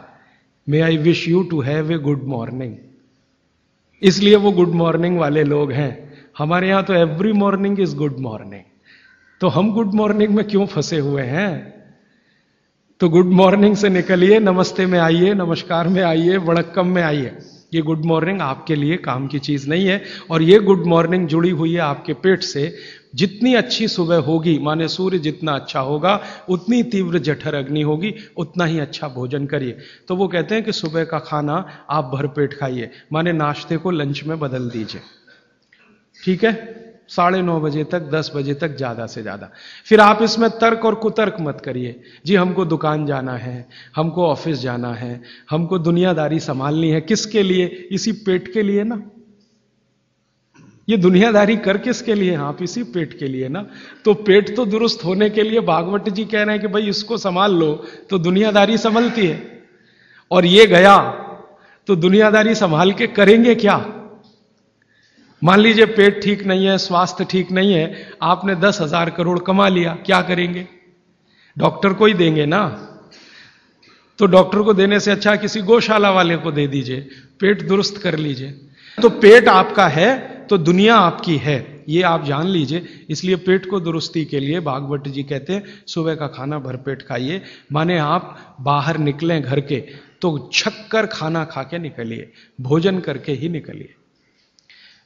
may I wish you to have a good morning. इसलिए वो गुड मॉर्निंग वाले लोग हैं। हमारे यहां तो every morning is good morning. तो हम गुड मॉर्निंग में क्यों फंसे हुए हैं? तो गुड मॉर्निंग से निकलिए, नमस्ते में आइए, नमस्कार में आइए, वड़क्कम में आइए। ये गुड मॉर्निंग आपके लिए काम की चीज नहीं है। और ये गुड मॉर्निंग जुड़ी हुई है आपके पेट से। जितनी अच्छी सुबह होगी, माने सूर्य जितना अच्छा होगा, उतनी तीव्र जठर अग्नि होगी, उतना ही अच्छा भोजन करिए। तो वो कहते हैं कि सुबह का खाना आप भरपेट खाइए, माने नाश्ते को लंच में बदल दीजिए, ठीक है, 9:30 बजे तक, 10 बजे तक ज्यादा से ज्यादा। फिर आप इसमें तर्क और कुतर्क मत करिए, जी हमको दुकान जाना है, हमको ऑफिस जाना है, हमको दुनियादारी संभालनी है। किसके लिए? इसी पेट के लिए ना। ये दुनियादारी कर किसके लिए? आप इसी पेट के लिए ना। तो पेट तो दुरुस्त होने के लिए भागवत जी कह रहे हैं कि भाई इसको संभाल लो तो दुनियादारी संभलती है। और ये गया तो दुनियादारी संभाल के करेंगे क्या? मान लीजिए पेट ठीक नहीं है, स्वास्थ्य ठीक नहीं है, आपने 10,000 करोड़ कमा लिया, क्या करेंगे? डॉक्टर को ही देंगे ना। तो डॉक्टर को देने से अच्छा किसी गौशाला वाले को दे दीजिए, पेट दुरुस्त कर लीजिए। तो पेट आपका है तो दुनिया आपकी है, ये आप जान लीजिए। इसलिए पेट को दुरुस्ती के लिए भागवत जी कहते हैं सुबह का खाना भरपेट खाइए। माने आप बाहर निकलें घर के तो छक्कर खाना खा के निकलिए, भोजन करके ही निकलिए।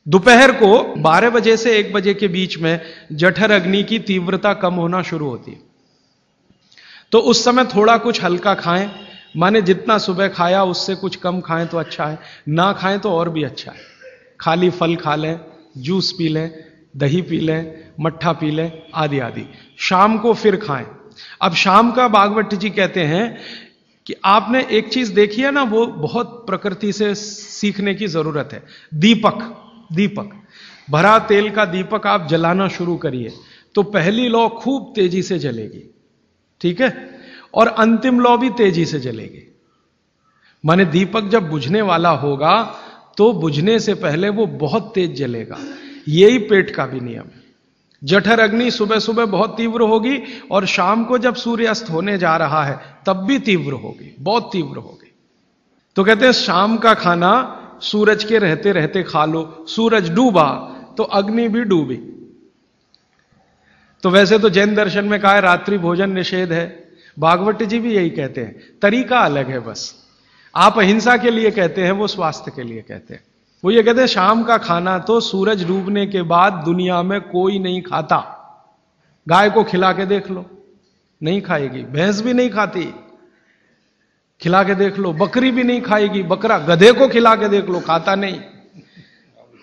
दोपहर को 12 बजे से 1 बजे के बीच में जठर अग्नि की तीव्रता कम होना शुरू होती है। तो उस समय थोड़ा कुछ हल्का खाएं, माने जितना सुबह खाया उससे कुछ कम खाएं तो अच्छा है, ना खाएं तो और भी अच्छा है। खाली फल खा लें, जूस पी लें, दही पी लें, मट्ठा पी लें, आदि आदि। शाम को फिर खाएं। अब शाम का भागवत जी कहते हैं कि आपने एक चीज देखी है ना, वो बहुत प्रकृति से सीखने की जरूरत है। दीपक भरा तेल का दीपक आप जलाना शुरू करिए तो पहली लौ खूब तेजी से जलेगी, ठीक है, और अंतिम लौ भी तेजी से जलेगी। माने दीपक जब बुझने वाला होगा तो बुझने से पहले वो बहुत तेज जलेगा। यही पेट का भी नियम है। जठर अग्नि सुबह सुबह बहुत तीव्र होगी और शाम को जब सूर्यास्त होने जा रहा है तब भी तीव्र होगी, बहुत तीव्र होगी। तो कहते हैं शाम का खाना सूरज के रहते रहते खा लो। सूरज डूबा तो अग्नि भी डूबी। तो वैसे तो जैन दर्शन में कहा है रात्रि भोजन निषेध है, भागवत जी भी यही कहते हैं, तरीका अलग है बस। आप अहिंसा के लिए कहते हैं, वो स्वास्थ्य के लिए कहते हैं। वो ये कहते हैं शाम का खाना तो सूरज डूबने के बाद दुनिया में कोई नहीं खाता। गाय को खिला के देख लो, नहीं खाएगी। भैंस भी नहीं खाती, खिला के देख लो। बकरी भी नहीं खाएगी, बकरा गधे को खिला के देख लो, खाता नहीं।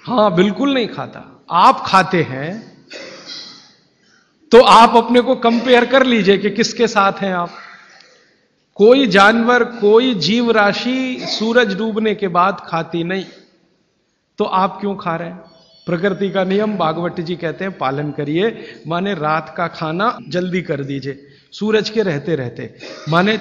हां, बिल्कुल नहीं खाता। आप खाते हैं तो आप अपने को कंपेयर कर लीजिए कि किसके साथ हैं आप। कोई जानवर, कोई जीव राशि सूरज डूबने के बाद खाती नहीं, तो आप क्यों खा रहे हैं? प्रकृति का नियम भागवत जी कहते हैं पालन करिए, माने रात का खाना जल्दी कर दीजिए सूरज के रहते रहते। माने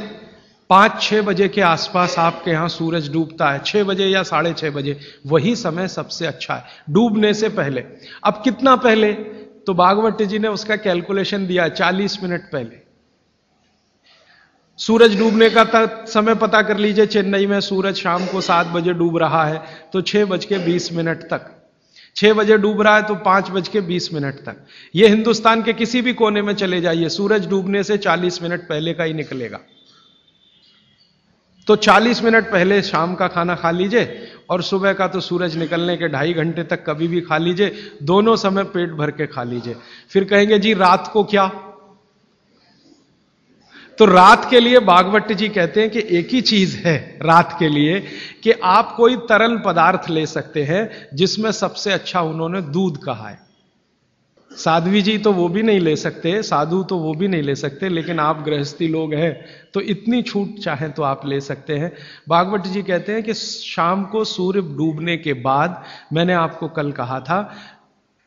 5-6 बजे के आसपास आपके यहां सूरज डूबता है, 6 बजे या 6:30 बजे, वही समय सबसे अच्छा है डूबने से पहले। अब कितना पहले? तो भागवत जी ने उसका कैलकुलेशन दिया 40 मिनट पहले। सूरज डूबने का समय पता कर लीजिए। चेन्नई में सूरज शाम को 7 बजे डूब रहा है तो 6:20 तक। 6 बजे डूब रहा है तो 5:20 तक। यह हिंदुस्तान के किसी भी कोने में चले जाइए, सूरज डूबने से 40 मिनट पहले का ही निकलेगा। तो 40 मिनट पहले शाम का खाना खा लीजिए और सुबह का तो सूरज निकलने के 2.5 घंटे तक कभी भी खा लीजिए। दोनों समय पेट भर के खा लीजिए। फिर कहेंगे जी रात को क्या? तो रात के लिए भागवत जी कहते हैं कि एक ही चीज है रात के लिए, कि आप कोई तरल पदार्थ ले सकते हैं, जिसमें सबसे अच्छा उन्होंने दूध कहा है। साध्वी जी तो वो भी नहीं ले सकते, साधु तो वो भी नहीं ले सकते, लेकिन आप गृहस्थी लोग हैं तो इतनी छूट चाहें तो आप ले सकते हैं। भागवत जी कहते हैं कि शाम को सूर्य डूबने के बाद, मैंने आपको कल कहा था,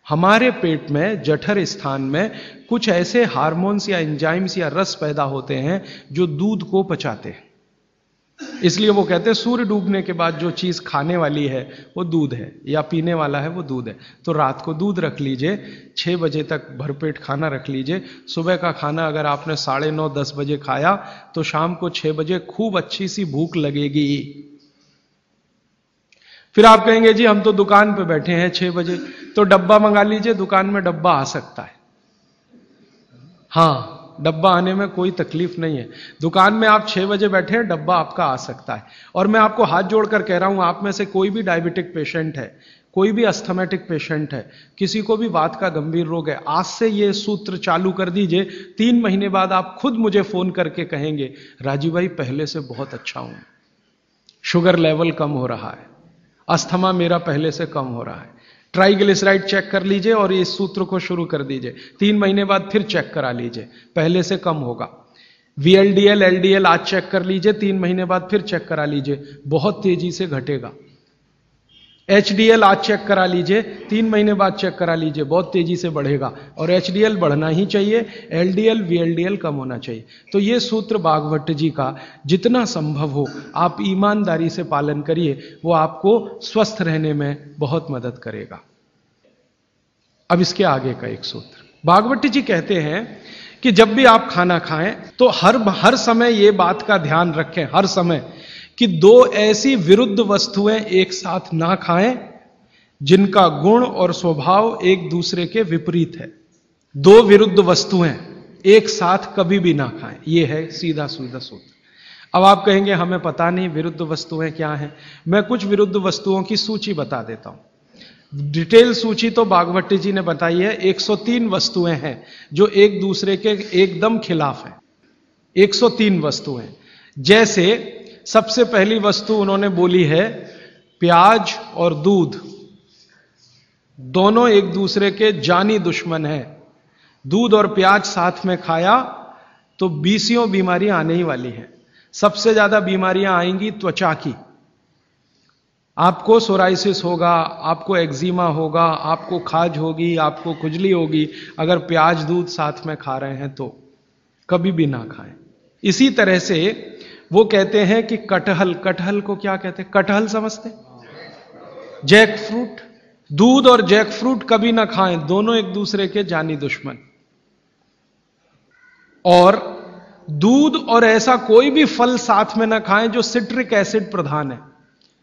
हमारे पेट में जठर स्थान में कुछ ऐसे हार्मोन्स या एंजाइम्स या रस पैदा होते हैं जो दूध को पचाते हैं। इसलिए वो कहते हैं सूर्य डूबने के बाद जो चीज खाने वाली है वो दूध है, या पीने वाला है वो दूध है। तो रात को दूध रख लीजिए, 6 बजे तक भरपेट खाना रख लीजिए। सुबह का खाना अगर आपने 9:30-10 बजे खाया तो शाम को 6 बजे खूब अच्छी सी भूख लगेगी। फिर आप कहेंगे जी हम तो दुकान पे बैठे हैं 6 बजे, तो डब्बा मंगा लीजिए, दुकान में डब्बा आ सकता है। हां, डब्बा आने में कोई तकलीफ नहीं है। दुकान में आप 6 बजे बैठे हैं, डब्बा आपका आ सकता है। और मैं आपको हाथ जोड़कर कह रहा हूं, आप में से कोई भी डायबिटिक पेशेंट है, कोई भी अस्थमेटिक पेशेंट है, किसी को भी वात का गंभीर रोग है, आज से ये सूत्र चालू कर दीजिए। 3 महीने बाद आप खुद मुझे फोन करके कहेंगे राजीव भाई पहले से बहुत अच्छा हूं, शुगर लेवल कम हो रहा है, अस्थमा मेरा पहले से कम हो रहा है। ट्राइग्लिसराइड चेक कर लीजिए और इस सूत्र को शुरू कर दीजिए। 3 महीने बाद फिर चेक करा लीजिए, पहले से कम होगा। VLDL, LDL आज चेक कर लीजिए, 3 महीने बाद फिर चेक करा लीजिए, बहुत तेजी से घटेगा। HDL आज चेक करा लीजिए, 3 महीने बाद चेक करा लीजिए, बहुत तेजी से बढ़ेगा। और HDL बढ़ना ही चाहिए, LDL, VLDL कम होना चाहिए। तो ये सूत्र भागवत जी का जितना संभव हो आप ईमानदारी से पालन करिए, वो आपको स्वस्थ रहने में बहुत मदद करेगा। अब इसके आगे का एक सूत्र भागवत जी कहते हैं कि जब भी आप खाना खाएं तो हर समय ये बात का ध्यान रखें, हर समय, कि 2 ऐसी विरुद्ध वस्तुएं एक साथ ना खाएं जिनका गुण और स्वभाव एक दूसरे के विपरीत है। 2 विरुद्ध वस्तुएं एक साथ कभी भी ना खाएं, यह है सीधा सीधा सूत्र। अब आप कहेंगे हमें पता नहीं विरुद्ध वस्तुएं क्या हैं। मैं कुछ विरुद्ध वस्तुओं की सूची बता देता हूं। डिटेल सूची तो भागवत जी ने बताई है। 103 वस्तुएं हैं जो एक दूसरे के एकदम खिलाफ हैं। 103 वस्तुएं। जैसे सबसे पहली वस्तु उन्होंने बोली है प्याज और दूध, दोनों एक दूसरे के जानी दुश्मन हैं। दूध और प्याज साथ में खाया तो 20 बीमारियां आने ही वाली हैं। सबसे ज्यादा बीमारियां आएंगी त्वचा की। आपको सोराइसिस होगा, आपको एक्जिमा होगा, आपको खाज होगी, आपको खुजली होगी, अगर प्याज दूध साथ में खा रहे हैं तो कभी भी ना खाएं। इसी तरह से वो कहते हैं कि कटहल को क्या कहते हैं? कटहल समझते? जैक फ्रूट, दूध और जैक फ्रूट कभी ना खाएं, दोनों एक दूसरे के जानी दुश्मन। और दूध और ऐसा कोई भी फल साथ में ना खाएं जो सिट्रिक एसिड प्रधान है।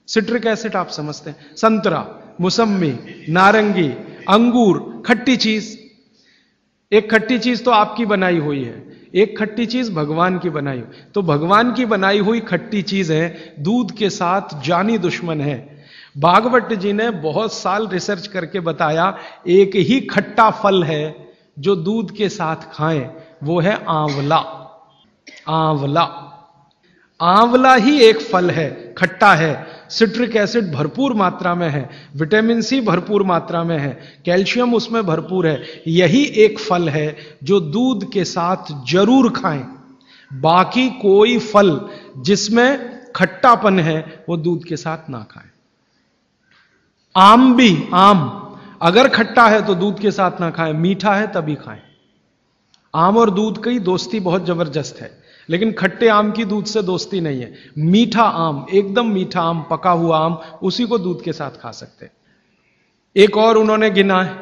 सिट्रिक एसिड आप समझते हैं? संतरा, मौसम्मी, नारंगी, अंगूर, खट्टी चीज, एक खट्टी चीज तो आपकी बनाई हुई है, एक खट्टी चीज भगवान की बनाई हुई। तो भगवान की बनाई हुई खट्टी चीज है, दूध के साथ जानी दुश्मन है। भागवत जी ने बहुत साल रिसर्च करके बताया, एक ही खट्टा फल है जो दूध के साथ खाएं, वो है आंवला। आंवला, आंवला ही एक फल है, खट्टा है, सिट्रिक एसिड भरपूर मात्रा में है, विटामिन सी भरपूर मात्रा में है, कैल्शियम उसमें भरपूर है। यही एक फल है जो दूध के साथ जरूर खाएं। बाकी कोई फल जिसमें खट्टापन है वो दूध के साथ ना खाएं। आम भी, आम अगर खट्टा है तो दूध के साथ ना खाएं, मीठा है तभी खाएं। आम और दूध की दोस्ती बहुत जबरदस्त है, लेकिन खट्टे आम की दूध से दोस्ती नहीं है। मीठा आम, एकदम मीठा आम, पका हुआ आम, उसी को दूध के साथ खा सकते। एक और उन्होंने गिना है,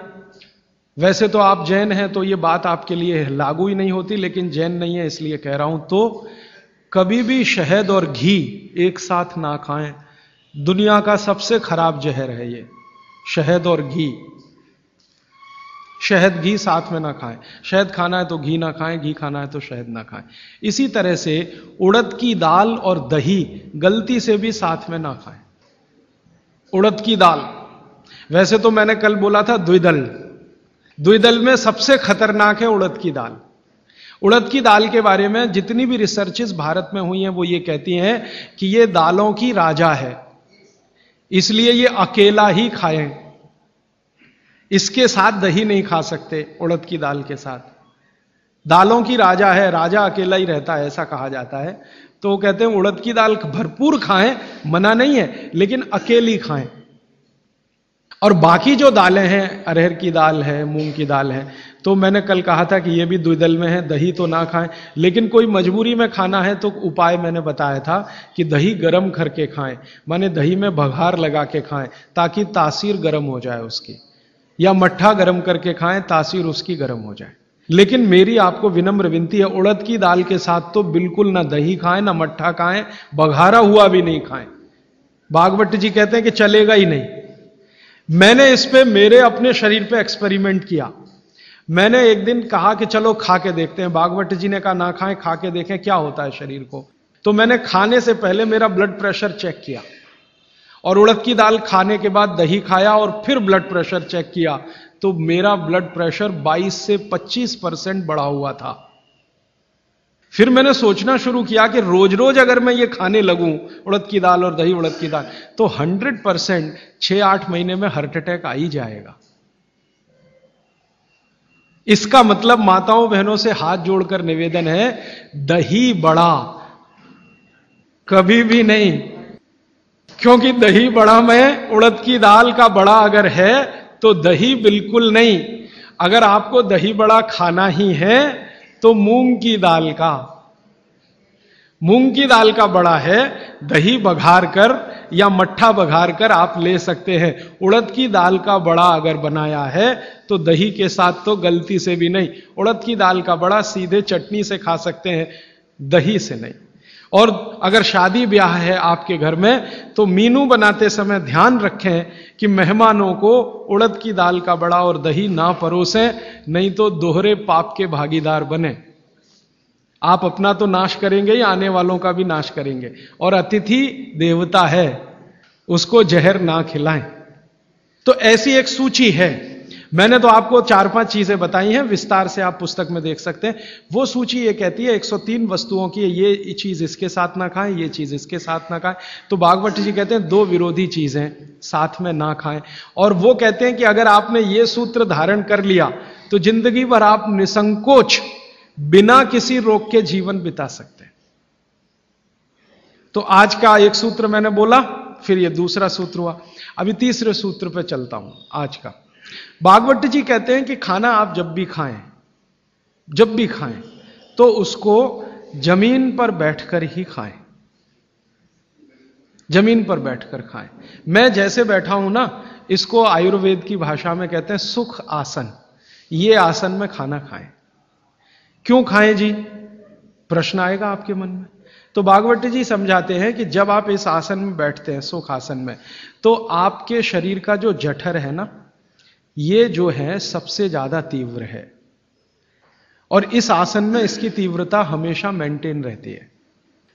वैसे तो आप जैन हैं तो ये बात आपके लिए लागू ही नहीं होती, लेकिन जैन नहीं है इसलिए कह रहा हूं, तो कभी भी शहद और घी एक साथ ना खाएं। दुनिया का सबसे खराब जहर है ये, शहद और घी। शहद घी साथ में ना खाएं, शहद खाना है तो घी ना खाएं, घी खाना है तो शहद ना खाएं। इसी तरह से उड़द की दाल और दही गलती से भी साथ में ना खाएं। उड़द की दाल, वैसे तो मैंने कल बोला था द्विदल, द्विदल में सबसे खतरनाक है उड़द की दाल। उड़द की दाल के बारे में जितनी भी रिसर्चेस भारत में हुई हैं वो ये कहती हैं कि ये दालों की राजा है, इसलिए ये अकेला ही खाएं, इसके साथ दही नहीं खा सकते। उड़द की दाल के साथ, दालों की राजा है, राजा अकेला ही रहता है ऐसा कहा जाता है। तो कहते हैं उड़द की दाल भरपूर खाएं, मना नहीं है, लेकिन अकेली खाएं। और बाकी जो दालें हैं, अरहर की दाल है, मूंग की दाल है, तो मैंने कल कहा था कि ये भी द्विदल में है, दही तो ना खाएं। लेकिन कोई मजबूरी में खाना है तो उपाय मैंने बताया था कि दही गर्म करके खाएं, माने दही में बघार लगा के खाएं ताकि तासीर गर्म हो जाए उसकी, या मट्ठा गर्म करके खाएं तासीर उसकी गर्म हो जाए। लेकिन मेरी आपको विनम्र विनती है, उड़द की दाल के साथ तो बिल्कुल ना दही खाएं, ना मट्ठा खाएं, बघारा हुआ भी नहीं खाएं। भागवत जी कहते हैं कि चलेगा ही नहीं। मैंने इस पे मेरे अपने शरीर पे एक्सपेरिमेंट किया। मैंने एक दिन कहा कि चलो खा के देखते हैं। भागवत जी ने कहा ना खाएं, खा के देखें क्या होता है शरीर को। तो मैंने खाने से पहले मेरा ब्लड प्रेशर चेक किया, और उड़द की दाल खाने के बाद दही खाया और फिर ब्लड प्रेशर चेक किया, तो मेरा ब्लड प्रेशर 22 से 25% बढ़ा हुआ था। फिर मैंने सोचना शुरू किया कि रोज रोज अगर मैं ये खाने लगूं, उड़द की दाल और दही उड़द की दाल, तो 100% 6-8 महीने में हार्ट अटैक आ ही जाएगा। इसका मतलब माताओं बहनों से हाथ जोड़कर निवेदन है, दही बड़ा कभी भी नहीं, क्योंकि दही बड़ा में उड़द की दाल का बड़ा अगर है तो दही बिल्कुल नहीं। अगर आपको दही बड़ा खाना ही है तो मूंग की दाल का, मूंग की दाल का बड़ा है, दही बघार कर या मट्ठा बघार कर आप ले सकते हैं। उड़द की दाल का बड़ा अगर बनाया है तो दही के साथ तो गलती से भी नहीं। उड़द की दाल का बड़ा सीधे चटनी से खा सकते हैं, दही से नहीं। और अगर शादी ब्याह है आपके घर में तो मीनू बनाते समय ध्यान रखें कि मेहमानों को उड़द की दाल का बड़ा और दही ना परोसें, नहीं तो दोहरे पाप के भागीदार बने। आप अपना तो नाश करेंगे ही, आने वालों का भी नाश करेंगे। और अतिथि देवता है, उसको जहर ना खिलाएं। तो ऐसी एक सूची है। मैंने तो आपको 4-5 चीजें बताई हैं, विस्तार से आप पुस्तक में देख सकते हैं। वो सूची ये कहती है 103 वस्तुओं की, ये चीज इसके साथ ना खाएं, ये चीज इसके साथ ना खाएं। तो भागवत जी कहते हैं 2 विरोधी चीजें साथ में ना खाएं। और वो कहते हैं कि अगर आपने ये सूत्र धारण कर लिया तो जिंदगी भर आप निसंकोच बिना किसी रोक के जीवन बिता सकते हैं। तो आज का एक सूत्र मैंने बोला, फिर ये दूसरा सूत्र हुआ, अभी तीसरे सूत्र पे चलता हूं आज का। भागवत जी कहते हैं कि खाना आप जब भी खाएं तो उसको जमीन पर बैठकर ही खाएं, जमीन पर बैठकर खाएं। मैं जैसे बैठा हूं ना, इसको आयुर्वेद की भाषा में कहते हैं सुख आसन। ये आसन में खाना खाएं। क्यों खाएं जी, प्रश्न आएगा आपके मन में। तो भागवत जी समझाते हैं कि जब आप इस आसन में बैठते हैं, सुख आसन में, तो आपके शरीर का जो जठर है ना, ये जो है सबसे ज्यादा तीव्र है। और इस आसन में इसकी तीव्रता हमेशा मेंटेन रहती है।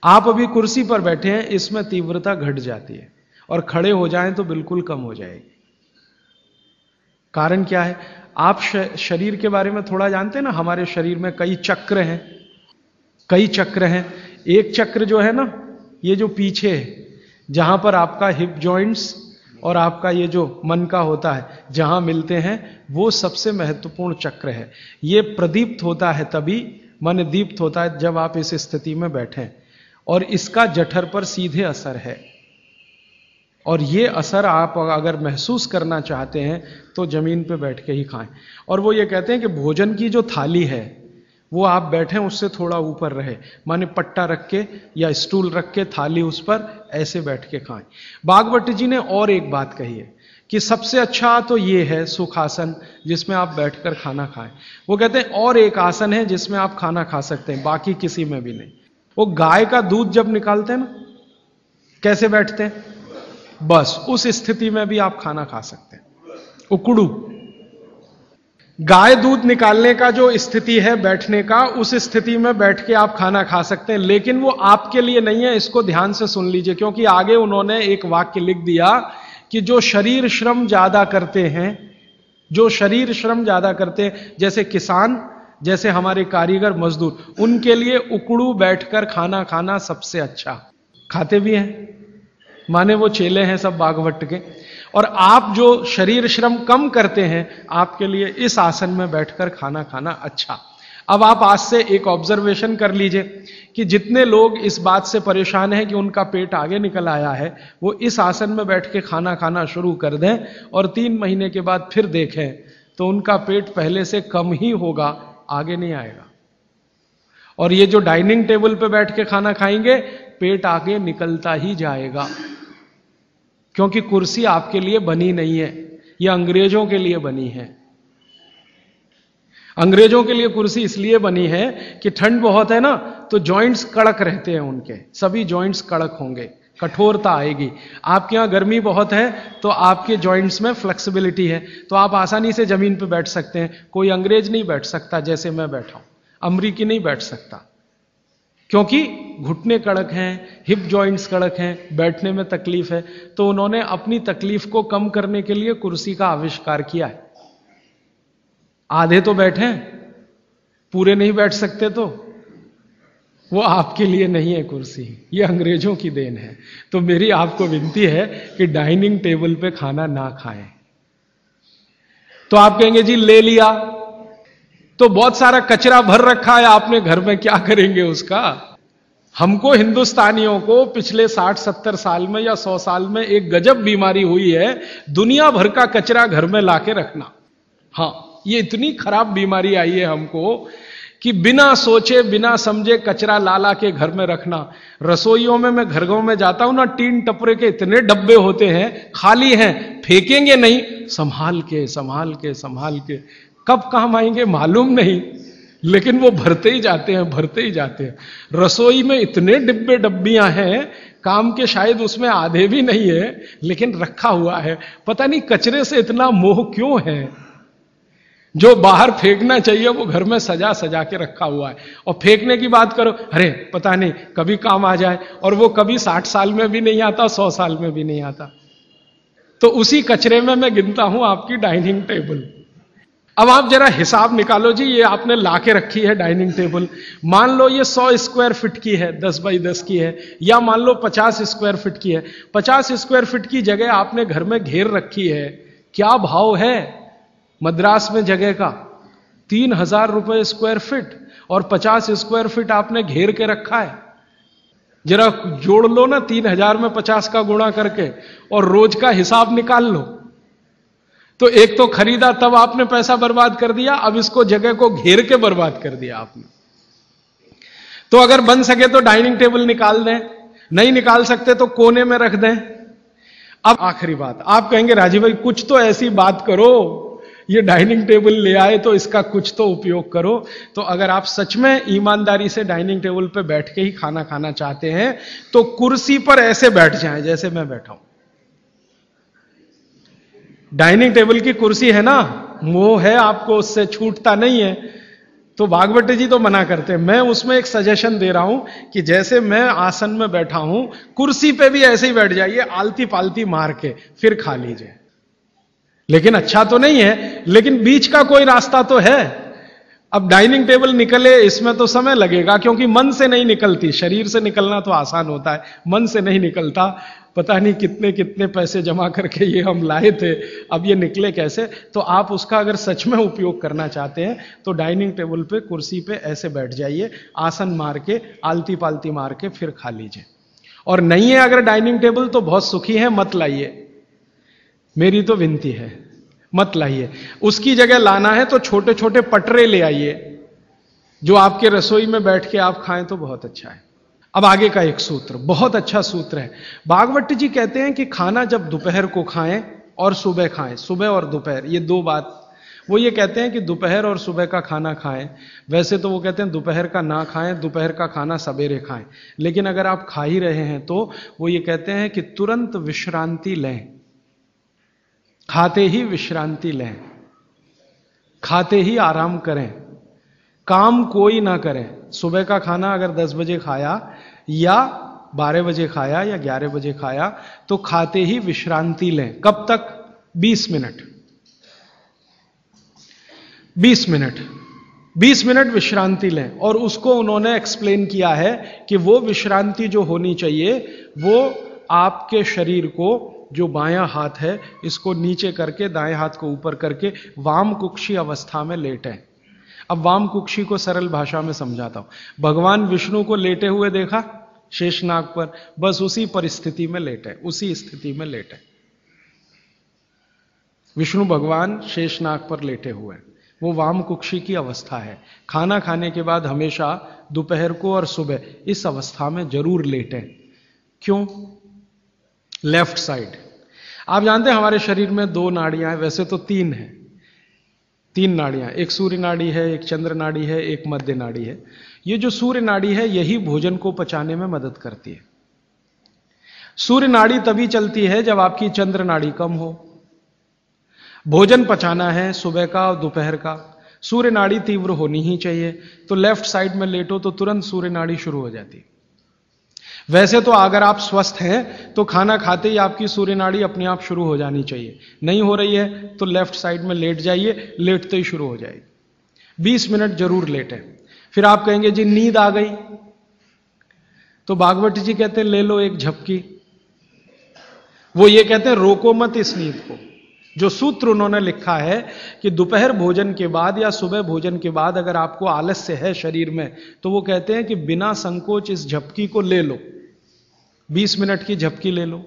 आप अभी कुर्सी पर बैठे हैं, इसमें तीव्रता घट जाती है, और खड़े हो जाएं तो बिल्कुल कम हो जाएगी। कारण क्या है? आप शरीर के बारे में थोड़ा जानते हैं ना, हमारे शरीर में कई चक्र हैं, कई चक्र हैं। एक चक्र जो है ना, ये जो पीछे है, जहां पर आपका हिप जॉइंट्स और आपका ये जो मन का होता है, जहां मिलते हैं, वो सबसे महत्वपूर्ण चक्र है। ये प्रदीप्त होता है तभी, मन दीप्त होता है जब आप इस स्थिति में बैठें, और इसका जठर पर सीधे असर है। और ये असर आप अगर महसूस करना चाहते हैं तो जमीन पे बैठ के ही खाएं। और वो ये कहते हैं कि भोजन की जो थाली है वो आप बैठें उससे थोड़ा ऊपर रहे, माने पट्टा रख के या स्टूल रख के थाली उस पर ऐसे बैठ के खाएं। भागवत जी ने और एक बात कही है कि सबसे अच्छा तो ये है सुखासन, जिसमें आप बैठकर खाना खाएं। वो कहते हैं और एक आसन है जिसमें आप खाना खा सकते हैं, बाकी किसी में भी नहीं। वो गाय का दूध जब निकालते हैं ना, कैसे बैठते हैं, बस उस स्थिति में भी आप खाना खा सकते हैं, उकड़ू। गाय दूध निकालने का जो स्थिति है बैठने का, उस स्थिति में बैठ के आप खाना खा सकते हैं, लेकिन वो आपके लिए नहीं है। इसको ध्यान से सुन लीजिए, क्योंकि आगे उन्होंने एक वाक्य लिख दिया कि जो शरीर श्रम ज्यादा करते हैं, जो शरीर श्रम ज्यादा करते हैं, जैसे किसान, जैसे हमारे कारीगर मजदूर, उनके लिए उकड़ू बैठकर खाना खाना सबसे अच्छा। खाते भी हैं, माने वो चेले हैं सब भागवत के। और आप जो शरीर श्रम कम करते हैं, आपके लिए इस आसन में बैठकर खाना खाना अच्छा। अब आप आज से एक ऑब्जर्वेशन कर लीजिए कि जितने लोग इस बात से परेशान हैं कि उनका पेट आगे निकल आया है, वो इस आसन में बैठ के खाना खाना शुरू कर दें और 3 महीने के बाद फिर देखें तो उनका पेट पहले से कम ही होगा, आगे नहीं आएगा। और ये जो डाइनिंग टेबल पे बैठ के खाना खाएंगे, पेट आगे निकलता ही जाएगा, क्योंकि कुर्सी आपके लिए बनी नहीं है, ये अंग्रेजों के लिए बनी है। अंग्रेजों के लिए कुर्सी इसलिए बनी है कि ठंड बहुत है ना, तो जॉइंट्स कड़क रहते हैं उनके, सभी जॉइंट्स कड़क होंगे, कठोरता आएगी। आपके यहां गर्मी बहुत है तो आपके जॉइंट्स में फ्लेक्सिबिलिटी है, तो आप आसानी से जमीन पे बैठ सकते हैं। कोई अंग्रेज नहीं बैठ सकता जैसे मैं बैठा हूं, अमरीकी नहीं बैठ सकता, क्योंकि घुटने कड़क हैं, हिप जॉइंट्स कड़क हैं, बैठने में तकलीफ है। तो उन्होंने अपनी तकलीफ को कम करने के लिए कुर्सी का आविष्कार किया है। आधे तो बैठे, पूरे नहीं बैठ सकते, तो वो आपके लिए नहीं है कुर्सी, ये अंग्रेजों की देन है। तो मेरी आपको विनती है कि डाइनिंग टेबल पे खाना ना खाएं। तो आप कहेंगे जी ले लिया तो बहुत सारा कचरा भर रखा है आपने घर में, क्या करेंगे उसका? हमको हिंदुस्तानियों को पिछले 60-70 साल में या 100 साल में एक गजब बीमारी हुई है, दुनिया भर का कचरा घर में लाके रखना। हाँ, ये इतनी खराब बीमारी आई है हमको कि बिना सोचे बिना समझे कचरा ला के घर में रखना। रसोइयों में मैं घरों में जाता हूं ना, टीन टपरे के इतने डब्बे होते हैं, खाली हैं, फेंकेंगे नहीं, संभाल के संभाल के संभाल के, कब काम आएंगे मालूम नहीं, लेकिन वो भरते ही जाते हैं, भरते ही जाते हैं। रसोई में इतने डिब्बे डब्बियां हैं, काम के शायद उसमें आधे भी नहीं है, लेकिन रखा हुआ है। पता नहीं कचरे से इतना मोह क्यों है। जो बाहर फेंकना चाहिए वो घर में सजा सजा के रखा हुआ है। और फेंकने की बात करो, अरे पता नहीं कभी काम आ जाए, और वो कभी 60 साल में भी नहीं आता, 100 साल में भी नहीं आता। तो उसी कचरे में मैं गिनता हूं आपकी डाइनिंग टेबल। अब आप जरा हिसाब निकालो जी, ये आपने लाके रखी है डाइनिंग टेबल, मान लो ये 100 स्क्वायर फीट की है, 10 बाई 10 की है, या मान लो 50 स्क्वायर फीट की है। 50 स्क्वायर फीट की जगह आपने घर में घेर रखी है, क्या भाव है मद्रास में जगह का? 3000 रुपए स्क्वायर फीट, और 50 स्क्वायर फीट आपने घेर के रखा है। जरा जोड़ लो ना 3000 में 50 का गुणा करके, और रोज का हिसाब निकाल लो। तो एक तो खरीदा तब आपने पैसा बर्बाद कर दिया, अब इसको जगह को घेर के बर्बाद कर दिया आपने। तो अगर बन सके तो डाइनिंग टेबल निकाल दें, नहीं निकाल सकते तो कोने में रख दें। अब आखिरी बात, आप कहेंगे राजीव भाई कुछ तो ऐसी बात करो, ये डाइनिंग टेबल ले आए तो इसका कुछ तो उपयोग करो। तो अगर आप सच में ईमानदारी से डाइनिंग टेबल पे बैठ के ही खाना खाना चाहते हैं, तो कुर्सी पर ऐसे बैठ जाएं जैसे मैं बैठा हूं। डाइनिंग टेबल की कुर्सी है ना, मोह है आपको, उससे छूटता नहीं है। तो भागवत जी तो मना करते हैं। मैं उसमें एक सजेशन दे रहा हूं कि जैसे मैं आसन में बैठा हूं, कुर्सी पे भी ऐसे ही बैठ जाइए, आलती पालती मार के फिर खा लीजिए। लेकिन अच्छा तो नहीं है, लेकिन बीच का कोई रास्ता तो है। अब डाइनिंग टेबल निकले, इसमें तो समय लगेगा, क्योंकि मन से नहीं निकलती। शरीर से निकलना तो आसान होता है, मन से नहीं निकलता। पता नहीं कितने कितने पैसे जमा करके ये हम लाए थे, अब ये निकले कैसे। तो आप उसका अगर सच में उपयोग करना चाहते हैं तो डाइनिंग टेबल पे, कुर्सी पे ऐसे बैठ जाइए, आसन मार के, आलती पालती मार के फिर खा लीजिए। और नहीं है अगर डाइनिंग टेबल तो बहुत सुखी है, मत लाइए, मेरी तो विनती है, मत लाइए। उसकी जगह लाना है तो छोटे छोटे पटरे ले आइए, जो आपके रसोई में बैठ के आप खाएं तो बहुत अच्छा है। अब आगे का एक सूत्र, बहुत अच्छा सूत्र है। भागवत जी कहते हैं कि खाना जब दोपहर को खाएं और सुबह खाएं, सुबह और दोपहर, ये दो बात। वो ये कहते हैं कि दोपहर और सुबह का खाना खाएं। वैसे तो वो कहते हैं दोपहर का ना खाएं, दोपहर का खाना सवेरे खाएं। लेकिन अगर आप खा ही रहे हैं तो वो ये कहते हैं कि तुरंत विश्रांति लें, खाते ही विश्रांति लें, खाते ही आराम करें, काम कोई ना करें। सुबह का खाना अगर 10 बजे खाया या 12 बजे खाया या 11 बजे खाया तो खाते ही विश्रांति लें। कब तक? 20 मिनट, 20 मिनट, 20 मिनट विश्रांति लें। और उसको उन्होंने एक्सप्लेन किया है कि वो विश्रांति जो होनी चाहिए वो आपके शरीर को, जो बायां हाथ है इसको नीचे करके, दाएं हाथ को ऊपर करके वाम कुक्षी अवस्था में लेटें। अब वाम कुक्षी को सरल भाषा में समझाता हूं। भगवान विष्णु को लेटे हुए देखा शेषनाग पर, बस उसी परिस्थिति में लेटे, उसी स्थिति में लेटे। विष्णु भगवान शेषनाग पर लेटे हुए, वो वाम कुक्षी की अवस्था है। खाना खाने के बाद हमेशा दोपहर को और सुबह इस अवस्था में जरूर लेटें। क्यों? Left side. आप जानते हैं हमारे शरीर में 2 नाड़ियां हैं, वैसे तो 3 है, 3 नाड़ियां, एक सूर्य नाड़ी है, एक चंद्र नाड़ी है, एक मध्य नाड़ी है। ये जो सूर्य नाड़ी है यही भोजन को पचाने में मदद करती है। सूर्य नाड़ी तभी चलती है जब आपकी चंद्र नाड़ी कम हो। भोजन पचाना है सुबह का और दोपहर का, सूर्य नाड़ी तीव्र होनी ही चाहिए। तो लेफ्ट साइड में लेटो तो तुरंत सूर्य नाड़ी शुरू हो जाती है। वैसे तो अगर आप स्वस्थ हैं तो खाना खाते ही आपकी सूर्य नाड़ी अपने आप शुरू हो जानी चाहिए। नहीं हो रही है तो लेफ्ट साइड में लेट जाइए, लेटते ही शुरू हो जाएगी। 20 मिनट जरूर लेटें। फिर आप कहेंगे जी नींद आ गई, तो भागवत जी कहते हैं ले लो एक झपकी। वो ये कहते हैं रोको मत इस नींद को। जो सूत्र उन्होंने लिखा है कि दोपहर भोजन के बाद या सुबह भोजन के बाद अगर आपको आलस्य है शरीर में, तो वो कहते हैं कि बिना संकोच इस झपकी को ले लो। 20 मिनट की झपकी ले लो,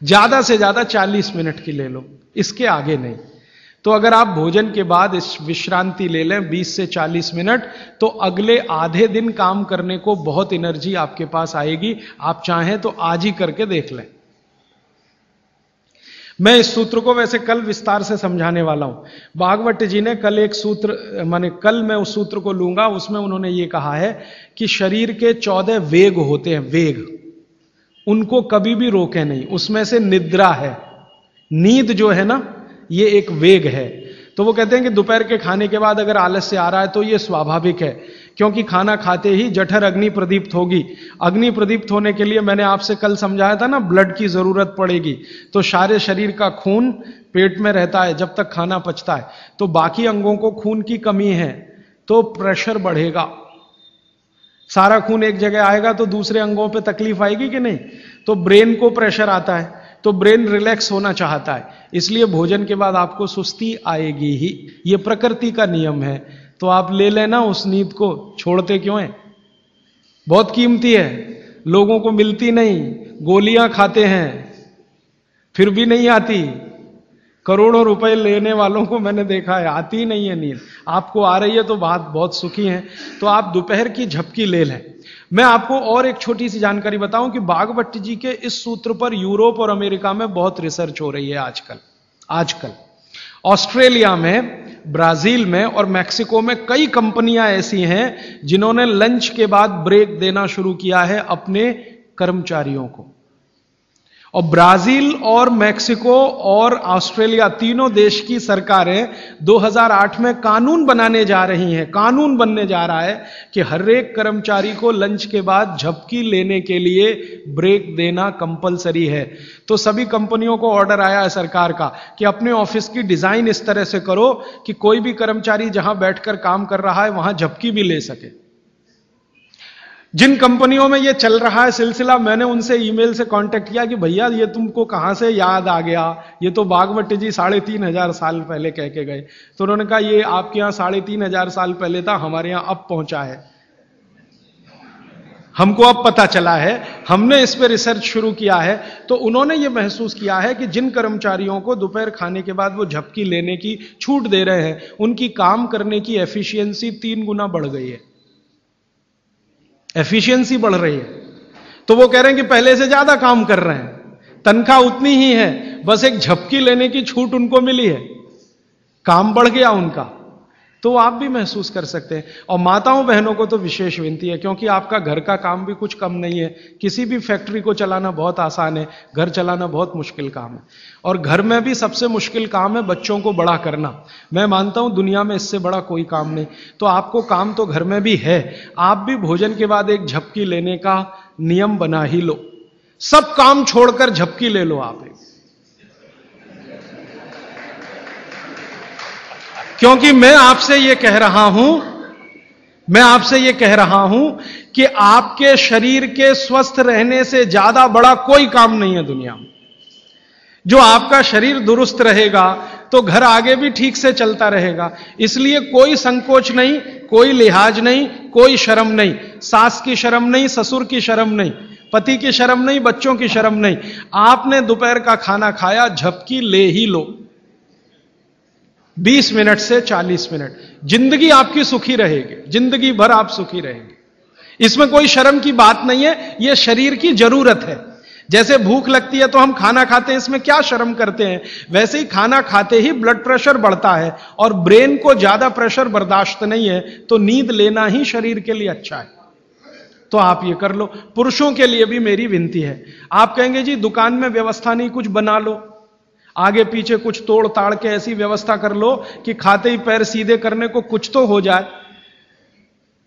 ज्यादा से ज्यादा 40 मिनट की ले लो, इसके आगे नहीं। तो अगर आप भोजन के बाद इस विश्रांति ले लें 20 से 40 मिनट, तो अगले आधे दिन काम करने को बहुत एनर्जी आपके पास आएगी। आप चाहें तो आज ही करके देख लें। मैं इस सूत्र को वैसे कल विस्तार से समझाने वाला हूं। भागवत जी ने कल एक सूत्र, माने कल मैं उस सूत्र को लूंगा, उसमें उन्होंने ये कहा है कि शरीर के 14 वेग होते हैं, वेग, उनको कभी भी रोके नहीं। उसमें से निद्रा है, नींद जो है ना, ये एक वेग है। तो वो कहते हैं कि दोपहर के खाने के बाद अगर आलस्य आ रहा है तो ये स्वाभाविक है, क्योंकि खाना खाते ही जठर अग्नि प्रदीप्त होगी। अग्नि प्रदीप्त होने के लिए मैंने आपसे कल समझाया था ना, ब्लड की जरूरत पड़ेगी। तो सारे शरीर का खून पेट में रहता है जब तक खाना पचता है। तो बाकी अंगों को खून की कमी है तो प्रेशर बढ़ेगा। सारा खून एक जगह आएगा तो दूसरे अंगों पे तकलीफ आएगी कि नहीं? तो ब्रेन को प्रेशर आता है, तो ब्रेन रिलैक्स होना चाहता है, इसलिए भोजन के बाद आपको सुस्ती आएगी ही। ये प्रकृति का नियम है। तो आप ले लेना उस नींद को, छोड़ते क्यों हैं? बहुत कीमती है, लोगों को मिलती नहीं। गोलियां खाते हैं फिर भी नहीं आती। करोड़ों रुपए लेने वालों को मैंने देखा है, आती नहीं है नींद। आपको आ रही है तो बात बहुत सुखी है। तो आप दोपहर की झपकी ले लें। मैं आपको और एक छोटी सी जानकारी बताऊं कि भागवत जी के इस सूत्र पर यूरोप और अमेरिका में बहुत रिसर्च हो रही है आजकल। ऑस्ट्रेलिया में, ब्राजील में और मैक्सिको में कई कंपनियां ऐसी हैं जिन्होंने लंच के बाद ब्रेक देना शुरू किया है अपने कर्मचारियों को। और ब्राजील और मैक्सिको और ऑस्ट्रेलिया तीनों देश की सरकारें 2008 में कानून बनाने जा रही हैं, कानून बनने जा रहा है कि हर एक कर्मचारी को लंच के बाद झपकी लेने के लिए ब्रेक देना कंपलसरी है। तो सभी कंपनियों को ऑर्डर आया है सरकार का कि अपने ऑफिस की डिजाइन इस तरह से करो कि कोई भी कर्मचारी जहां बैठकर काम कर रहा है वहां झपकी भी ले सके। जिन कंपनियों में ये चल रहा है सिलसिला, मैंने उनसे ईमेल से कांटेक्ट किया कि भैया ये तुमको कहां से याद आ गया, ये तो बागवट जी 3,500 साल पहले कह के गए। तो उन्होंने कहा ये आपके यहां 3,500 साल पहले था, हमारे यहां अब पहुंचा है, हमको अब पता चला है, हमने इस पर रिसर्च शुरू किया है। तो उन्होंने ये महसूस किया है कि जिन कर्मचारियों को दोपहर खाने के बाद वो झपकी लेने की छूट दे रहे हैं, उनकी काम करने की एफिशिएंसी 3 गुना बढ़ गई है, एफिशिएंसी बढ़ रही है। तो वो कह रहे हैं कि पहले से ज्यादा काम कर रहे हैं, तनख्वाह उतनी ही है, बस एक झपकी लेने की छूट उनको मिली है, काम बढ़ गया उनका। तो आप भी महसूस कर सकते हैं। और माताओं बहनों को तो विशेष विनती है, क्योंकि आपका घर का काम भी कुछ कम नहीं है। किसी भी फैक्ट्री को चलाना बहुत आसान है, घर चलाना बहुत मुश्किल काम है। और घर में भी सबसे मुश्किल काम है बच्चों को बड़ा करना। मैं मानता हूं दुनिया में इससे बड़ा कोई काम नहीं। तो आपको काम तो घर में भी है, आप भी भोजन के बाद एक झपकी लेने का नियम बना ही लो। सब काम छोड़कर झपकी ले लो आप, क्योंकि मैं आपसे यह कह रहा हूं कि आपके शरीर के स्वस्थ रहने से ज्यादा बड़ा कोई काम नहीं है दुनिया में। जो आपका शरीर दुरुस्त रहेगा तो घर आगे भी ठीक से चलता रहेगा। इसलिए कोई संकोच नहीं, कोई लिहाज नहीं, कोई शर्म नहीं, सास की शर्म नहीं, ससुर की शर्म नहीं, पति की शर्म नहीं, बच्चों की शर्म नहीं। आपने दोपहर का खाना खाया, झपकी ले ही लो, 20 मिनट से 40 मिनट। जिंदगी आपकी सुखी रहेगी, जिंदगी भर आप सुखी रहेंगे। इसमें कोई शर्म की बात नहीं है, यह शरीर की जरूरत है। जैसे भूख लगती है तो हम खाना खाते हैं, इसमें क्या शर्म करते हैं। वैसे ही खाना खाते ही ब्लड प्रेशर बढ़ता है और ब्रेन को ज्यादा प्रेशर बर्दाश्त नहीं है, तो नींद लेना ही शरीर के लिए अच्छा है। तो आप ये कर लो। पुरुषों के लिए भी मेरी विनती है। आप कहेंगे जी दुकान में व्यवस्था नहीं, कुछ बना लो, आगे पीछे कुछ तोड़ ताड़ के ऐसी व्यवस्था कर लो कि खाते ही पैर सीधे करने को कुछ तो हो जाए।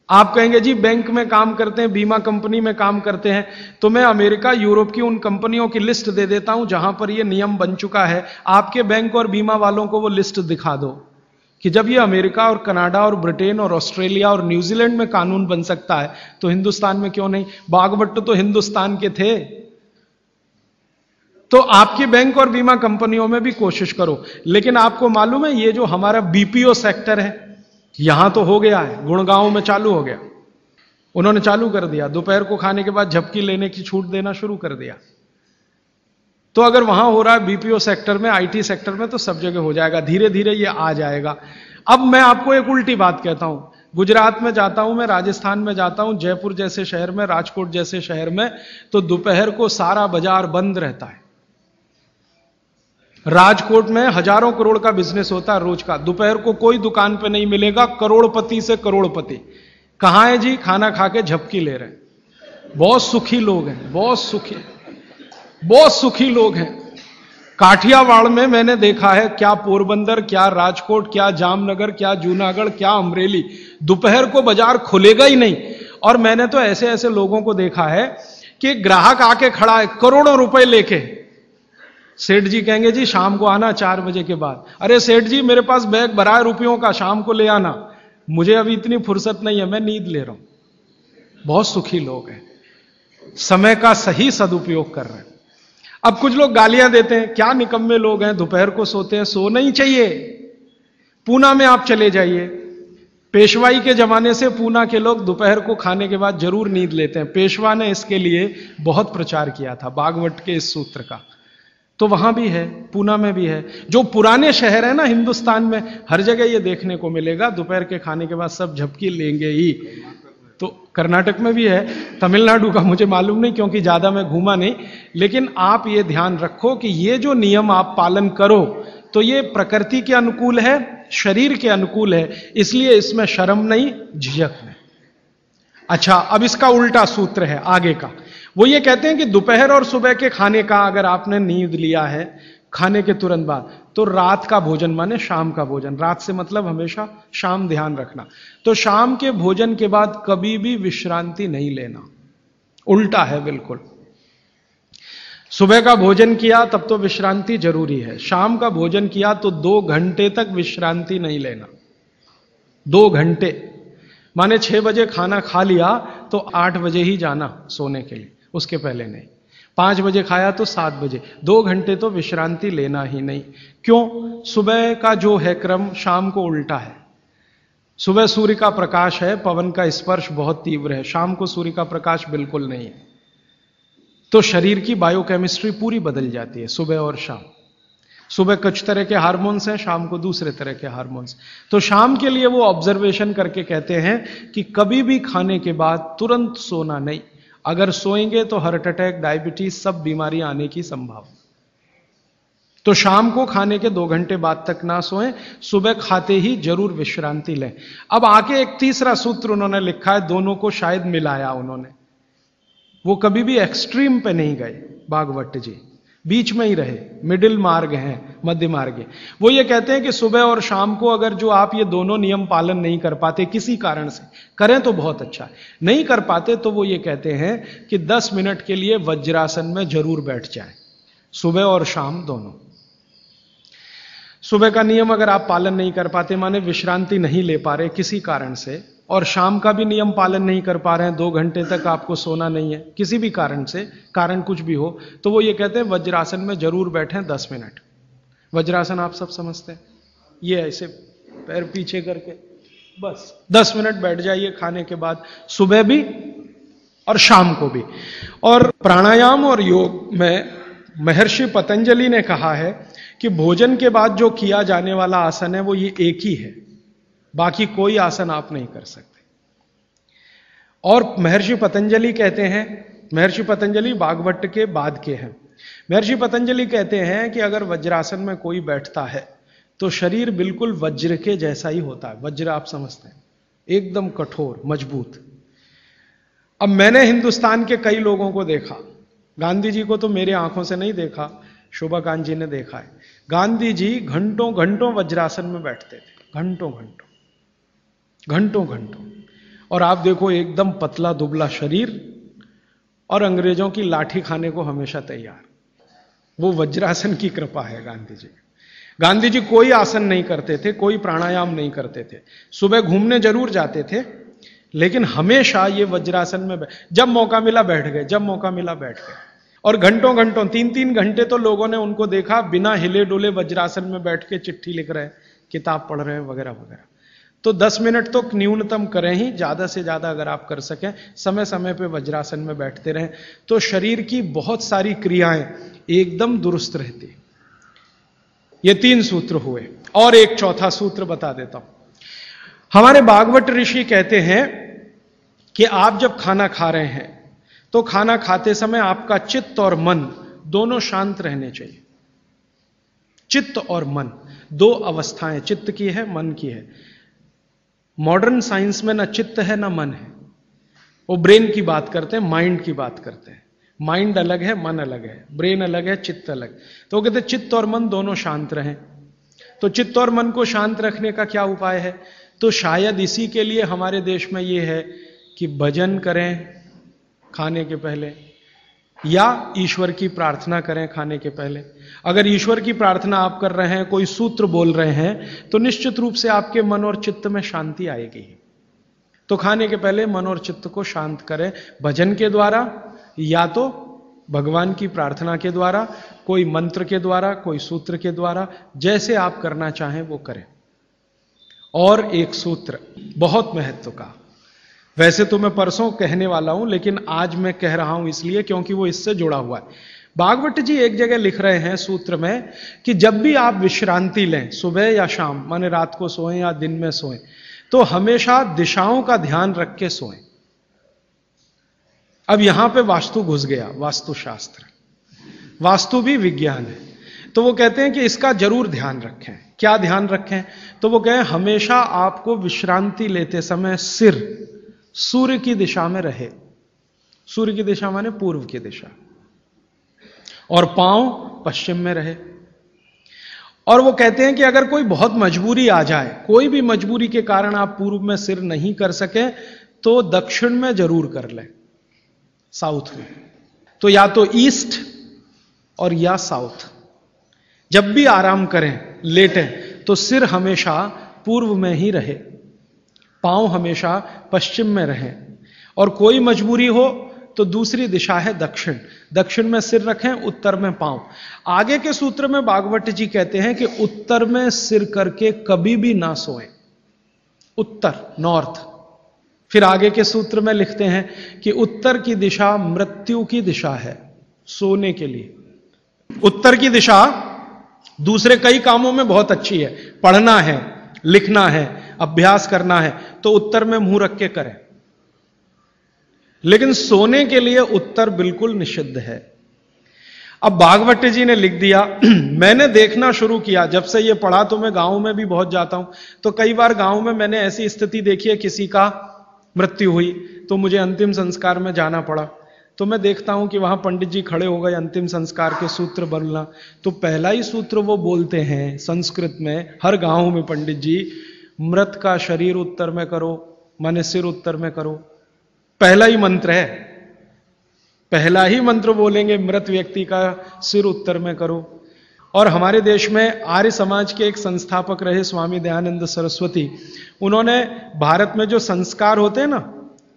आप कहेंगे जी बैंक में काम करते हैं, बीमा कंपनी में काम करते हैं, तो मैं अमेरिका यूरोप की उन कंपनियों की लिस्ट दे देता हूं जहां पर यह नियम बन चुका है। आपके बैंक और बीमा वालों को वो लिस्ट दिखा दो कि जब ये अमेरिका और कनाडा और ब्रिटेन और ऑस्ट्रेलिया और न्यूजीलैंड में कानून बन सकता है तो हिंदुस्तान में क्यों नहीं। बागवट तो हिंदुस्तान के थे। तो आपकी बैंक और बीमा कंपनियों में भी कोशिश करो। लेकिन आपको मालूम है ये जो हमारा बीपीओ सेक्टर है, यहां तो हो गया है, गुड़गांव में चालू हो गया, उन्होंने चालू कर दिया, दोपहर को खाने के बाद झपकी लेने की छूट देना शुरू कर दिया। तो अगर वहां हो रहा है बीपीओ सेक्टर में, आईटी सेक्टर में, तो सब जगह हो जाएगा, धीरे धीरे ये आ जाएगा। अब मैं आपको एक उल्टी बात कहता हूं। गुजरात में जाता हूं मैं, राजस्थान में जाता हूं, जयपुर जैसे शहर में, राजकोट जैसे शहर में, तो दोपहर को सारा बाजार बंद रहता है। राजकोट में हजारों करोड़ का बिजनेस होता है रोज का, दोपहर को कोई दुकान पे नहीं मिलेगा, करोड़पति से करोड़पति। कहां है जी? खाना खा के झपकी ले रहे हैं। बहुत सुखी लोग हैं, बहुत सुखी लोग हैं। काठियावाड़ में मैंने देखा है, क्या पोरबंदर, क्या राजकोट, क्या जामनगर, क्या जूनागढ़, क्या अमरेली, दोपहर को बाजार खुलेगा ही नहीं। और मैंने तो ऐसे ऐसे लोगों को देखा है कि ग्राहक आके खड़ा है करोड़ों रुपए लेके, सेठ जी कहेंगे जी शाम को आना 4 बजे के बाद। अरे सेठ जी मेरे पास बैग भरा है रुपयों का, शाम को ले आना, मुझे अभी इतनी फुर्सत नहीं है, मैं नींद ले रहा हूं। बहुत सुखी लोग हैं, समय का सही सदुपयोग कर रहे हैं। अब कुछ लोग गालियां देते हैं, क्या निकम्मे लोग हैं, दोपहर को सोते हैं। सोना ही चाहिए। पूना में आप चले जाइए, पेशवाई के जमाने से पूना के लोग दोपहर को खाने के बाद जरूर नींद लेते हैं। पेशवा ने इसके लिए बहुत प्रचार किया था, बागवट के इस सूत्र का। तो वहां भी है, पूना में भी है। जो पुराने शहर है ना हिंदुस्तान में, हर जगह ये देखने को मिलेगा, दोपहर के खाने के बाद सब झपकी लेंगे ही। तो कर्नाटक में भी है, तमिलनाडु का मुझे मालूम नहीं क्योंकि ज्यादा मैं घूमा नहीं। लेकिन आप ये ध्यान रखो कि ये जो नियम आप पालन करो तो ये प्रकृति के अनुकूल है, शरीर के अनुकूल है, इसलिए इसमें शर्म नहीं, झिझक नहीं। अच्छा, अब इसका उल्टा सूत्र है आगे का। वो ये कहते हैं कि दोपहर और सुबह के खाने का अगर आपने नींद लिया है खाने के तुरंत बाद, तो रात का भोजन माने शाम का भोजन, रात से मतलब हमेशा शाम ध्यान रखना, तो शाम के भोजन के बाद कभी भी विश्रांति नहीं लेना, उल्टा है बिल्कुल। सुबह का भोजन किया तब तो विश्रांति जरूरी है, शाम का भोजन किया तो 2 घंटे तक विश्रांति नहीं लेना। 2 घंटे माने 6 बजे खाना खा लिया तो 8 बजे ही जाना सोने के लिए, उसके पहले नहीं। 5 बजे खाया तो 7 बजे, 2 घंटे तो विश्रांति लेना ही नहीं। क्यों? सुबह का जो है क्रम शाम को उल्टा है। सुबह सूर्य का प्रकाश है, पवन का स्पर्श बहुत तीव्र है, शाम को सूर्य का प्रकाश बिल्कुल नहीं है, तो शरीर की बायोकेमिस्ट्री पूरी बदल जाती है सुबह और शाम। सुबह कुछ तरह के हार्मोन्स हैं, शाम को दूसरे तरह के हार्मोन्स। तो शाम के लिए वो ऑब्जर्वेशन करके कहते हैं कि कभी भी खाने के बाद तुरंत सोना नहीं, अगर सोएंगे तो हार्ट अटैक, डायबिटीज, सब बीमारी आने की संभावना। तो शाम को खाने के 2 घंटे बाद तक ना सोएं, सुबह खाते ही जरूर विश्रांति लें। अब आके एक तीसरा सूत्र उन्होंने लिखा है, दोनों को शायद मिलाया उन्होंने, वो कभी भी एक्सट्रीम पे नहीं गए भागवत जी, बीच में ही रहे, मिडिल मार्ग है, मध्य मार्ग है। वो ये कहते हैं कि सुबह और शाम को अगर जो आप ये दोनों नियम पालन नहीं कर पाते किसी कारण से, करें तो बहुत अच्छा है, नहीं कर पाते तो वो ये कहते हैं कि 10 मिनट के लिए वज्रासन में जरूर बैठ जाए, सुबह और शाम दोनों। सुबह का नियम अगर आप पालन नहीं कर पाते, माने विश्रांति नहीं ले पा रहे किसी कारण से, और शाम का भी नियम पालन नहीं कर पा रहे हैं, 2 घंटे तक आपको सोना नहीं है किसी भी कारण से, कारण कुछ भी हो, तो वो ये कहते हैं वज्रासन में जरूर बैठें 10 मिनट। वज्रासन आप सब समझते हैं, ये ऐसे पैर पीछे करके बस 10 मिनट बैठ जाइए खाने के बाद, सुबह भी और शाम को भी। और प्राणायाम और योग में महर्षि पतंजलि ने कहा है कि भोजन के बाद जो किया जाने वाला आसन है वो ये एक ही है, बाकी कोई आसन आप नहीं कर सकते। और महर्षि पतंजलि कहते हैं, महर्षि पतंजलि भागवत के बाद के हैं, महर्षि पतंजलि कहते हैं कि अगर वज्रासन में कोई बैठता है तो शरीर बिल्कुल वज्र के जैसा ही होता है। वज्र आप समझते हैं, एकदम कठोर मजबूत। अब मैंने हिंदुस्तान के कई लोगों को देखा, गांधी जी को तो मेरे आंखों से नहीं देखा, शोभाकांत जी ने देखा है। गांधी जी घंटों घंटों वज्रासन में बैठते थे, घंटों घंटों घंटों घंटों। और आप देखो एकदम पतला दुबला शरीर और अंग्रेजों की लाठी खाने को हमेशा तैयार। वो वज्रासन की कृपा है गांधी जी। गांधी जी कोई आसन नहीं करते थे, कोई प्राणायाम नहीं करते थे, सुबह घूमने जरूर जाते थे, लेकिन हमेशा ये वज्रासन में जब मौका मिला बैठ गए, जब मौका मिला बैठ गए। और घंटों घंटों 3-3 घंटे तो लोगों ने उनको देखा बिना हिले डुले वज्रासन में बैठ के चिट्ठी लिख रहे हैं, किताब पढ़ रहे हैं वगैरह वगैरह। तो 10 मिनट तो न्यूनतम करें ही, ज्यादा से ज्यादा अगर आप कर सकें, समय समय पे वज्रासन में बैठते रहें, तो शरीर की बहुत सारी क्रियाएं एकदम दुरुस्त रहती। ये 3 सूत्र हुए, और एक चौथा सूत्र बता देता हूं। हमारे भागवत ऋषि कहते हैं कि आप जब खाना खा रहे हैं तो खाना खाते समय आपका चित्त और मन दोनों शांत रहने चाहिए। चित्त और मन 2 अवस्थाएं चित्त की है, मन की है। मॉडर्न साइंस में ना चित्त है ना मन है, वो ब्रेन की बात करते हैं, माइंड की बात करते हैं। माइंड अलग है, मन अलग है, ब्रेन अलग है, चित्त अलग। तो वो कहते हैं चित्त और मन दोनों शांत रहें। तो चित्त और मन को शांत रखने का क्या उपाय है? तो शायद इसी के लिए हमारे देश में ये है कि भजन करें खाने के पहले, या ईश्वर की प्रार्थना करें खाने के पहले। अगर ईश्वर की प्रार्थना आप कर रहे हैं, कोई सूत्र बोल रहे हैं, तो निश्चित रूप से आपके मन और चित्त में शांति आएगी। तो खाने के पहले मन और चित्त को शांत करें, भजन के द्वारा या तो भगवान की प्रार्थना के द्वारा, कोई मंत्र के द्वारा, कोई सूत्र के द्वारा, जैसे आप करना चाहें वो करें। और एक सूत्र बहुत महत्व का, वैसे तो मैं परसों कहने वाला हूं, लेकिन आज मैं कह रहा हूं इसलिए क्योंकि वो इससे जुड़ा हुआ है। भागवत जी एक जगह लिख रहे हैं सूत्र में कि जब भी आप विश्रांति लें, सुबह या शाम, माने रात को सोएं या दिन में सोएं, तो हमेशा दिशाओं का ध्यान रख के सोएं। अब यहां पे वास्तु घुस गया, वास्तुशास्त्र, वास्तु भी विज्ञान है। तो वो कहते हैं कि इसका जरूर ध्यान रखें। क्या ध्यान रखें? तो वो कहें हमेशा आपको विश्रांति लेते समय सिर सूर्य की दिशा में रहे, सूर्य की दिशा माने पूर्व की दिशा, और पांव पश्चिम में रहे। और वो कहते हैं कि अगर कोई बहुत मजबूरी आ जाए, कोई भी मजबूरी के कारण आप पूर्व में सिर नहीं कर सके, तो दक्षिण में जरूर कर ले, साउथ में। तो या तो ईस्ट और या साउथ। जब भी आराम करें, लेटें, तो सिर हमेशा पूर्व में ही रहे, पांव हमेशा पश्चिम में रहे। और कोई मजबूरी हो तो दूसरी दिशा है दक्षिण, दक्षिण में सिर रखें, उत्तर में पांव। आगे के सूत्र में भागवत जी कहते हैं कि उत्तर में सिर करके कभी भी ना सोएं, उत्तर, नॉर्थ। फिर आगे के सूत्र में लिखते हैं कि उत्तर की दिशा मृत्यु की दिशा है, सोने के लिए। उत्तर की दिशा दूसरे कई कामों में बहुत अच्छी है, पढ़ना है, लिखना है, अभ्यास करना है, तो उत्तर में मुंह रख के करें। लेकिन सोने के लिए उत्तर बिल्कुल निषिद्ध है। अब भागवत जी ने लिख दिया, मैंने देखना शुरू किया, जब से ये पढ़ा तो मैं गांव में भी बहुत जाता हूं, तो कई बार गांव में मैंने ऐसी स्थिति देखी है, किसी का मृत्यु हुई तो मुझे अंतिम संस्कार में जाना पड़ा, तो मैं देखता हूं कि वहां पंडित जी खड़े हो गए अंतिम संस्कार के सूत्र बोलना। तो पहला ही सूत्र वो बोलते हैं संस्कृत में, हर गांव में पंडित जी, मृत का शरीर उत्तर में करो, माने सिर उत्तर में करो। पहला ही मंत्र है, पहला ही मंत्र बोलेंगे, मृत व्यक्ति का सिर उत्तर में करो। और हमारे देश में आर्य समाज के एक संस्थापक रहे स्वामी दयानंद सरस्वती, उन्होंने भारत में जो संस्कार होते हैं ना,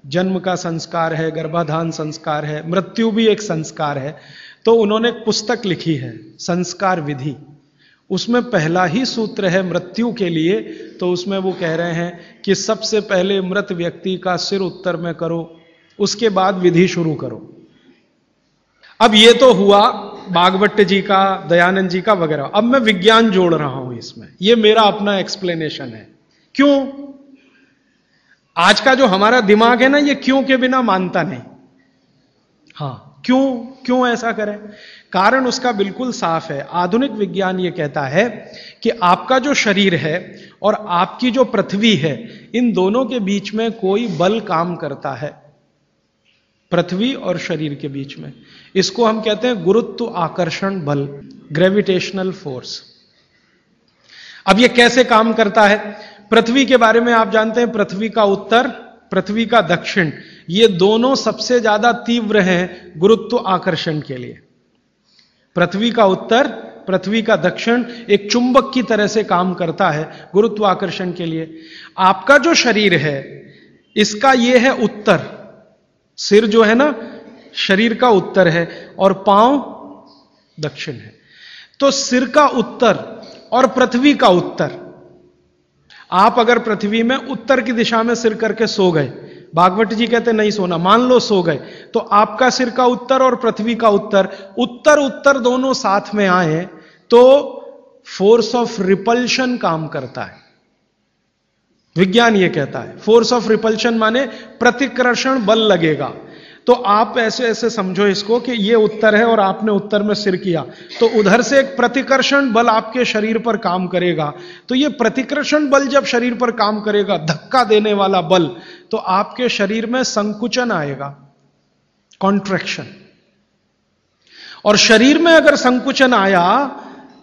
जन्म का संस्कार है, गर्भाधान संस्कार है, मृत्यु भी एक संस्कार है, तो उन्होंने एक पुस्तक लिखी है संस्कार विधि। उसमें पहला ही सूत्र है मृत्यु के लिए, तो उसमें वो कह रहे हैं कि सबसे पहले मृत व्यक्ति का सिर उत्तर में करो, उसके बाद विधि शुरू करो। अब ये तो हुआ भागवत जी का, दयानंद जी का वगैरह। अब मैं विज्ञान जोड़ रहा हूं इसमें, ये मेरा अपना एक्सप्लेनेशन है। क्यों? आज का जो हमारा दिमाग है ना, ये क्यों के बिना मानता नहीं। हाँ, क्यों ऐसा करें? कारण उसका बिल्कुल साफ है। आधुनिक विज्ञान ये कहता है कि आपका जो शरीर है और आपकी जो पृथ्वी है, इन दोनों के बीच में कोई बल काम करता है, पृथ्वी और शरीर के बीच में। इसको हम कहते हैं गुरुत्व आकर्षण बल, ग्रेविटेशनल फोर्स। अब ये कैसे काम करता है? पृथ्वी के बारे में आप जानते हैं, पृथ्वी का उत्तर, पृथ्वी का दक्षिण, ये दोनों सबसे ज्यादा तीव्र हैं गुरुत्व आकर्षण के लिए। पृथ्वी का उत्तर, पृथ्वी का दक्षिण एक चुंबक की तरह से काम करता है गुरुत्वाकर्षण के लिए। आपका जो शरीर है, इसका ये है उत्तर, सिर जो है ना शरीर का उत्तर है और पांव दक्षिण है। तो सिर का उत्तर और पृथ्वी का उत्तर, आप अगर पृथ्वी में उत्तर की दिशा में सिर करके सो गए, भागवत जी कहते नहीं सोना, मान लो सो गए, तो आपका सिर का उत्तर और पृथ्वी का उत्तर, उत्तर उत्तर दोनों साथ में आए तो फोर्स ऑफ रिपल्शन काम करता है। विज्ञान ये कहता है फोर्स ऑफ रिपल्शन माने प्रतिकर्षण बल लगेगा। तो आप ऐसे ऐसे समझो इसको कि ये उत्तर है और आपने उत्तर में सिर किया, तो उधर से एक प्रतिकर्षण बल आपके शरीर पर काम करेगा। तो ये प्रतिकर्षण बल जब शरीर पर काम करेगा, धक्का देने वाला बल, तो आपके शरीर में संकुचन आएगा, कॉन्ट्रैक्शन। और शरीर में अगर संकुचन आया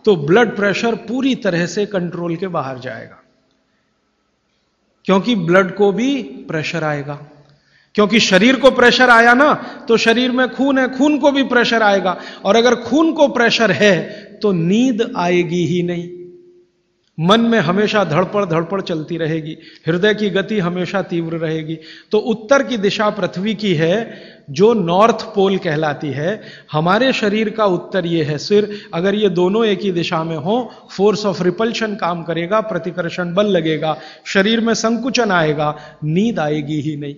तो ब्लड प्रेशर पूरी तरह से कंट्रोल के बाहर जाएगा, क्योंकि ब्लड को भी प्रेशर आएगा। क्योंकि शरीर को प्रेशर आया ना, तो शरीर में खून है, खून को भी प्रेशर आएगा। और अगर खून को प्रेशर है तो नींद आएगी ही नहीं, मन में हमेशा धड़पड़ चलती रहेगी, हृदय की गति हमेशा तीव्र रहेगी। तो उत्तर की दिशा पृथ्वी की है, जो नॉर्थ पोल कहलाती है। हमारे शरीर का उत्तर ये है सिर। अगर ये दोनों एक ही दिशा में हो, फोर्स ऑफ रिपल्शन काम करेगा, प्रतिकर्षण बल लगेगा, शरीर में संकुचन आएगा, नींद आएगी ही नहीं।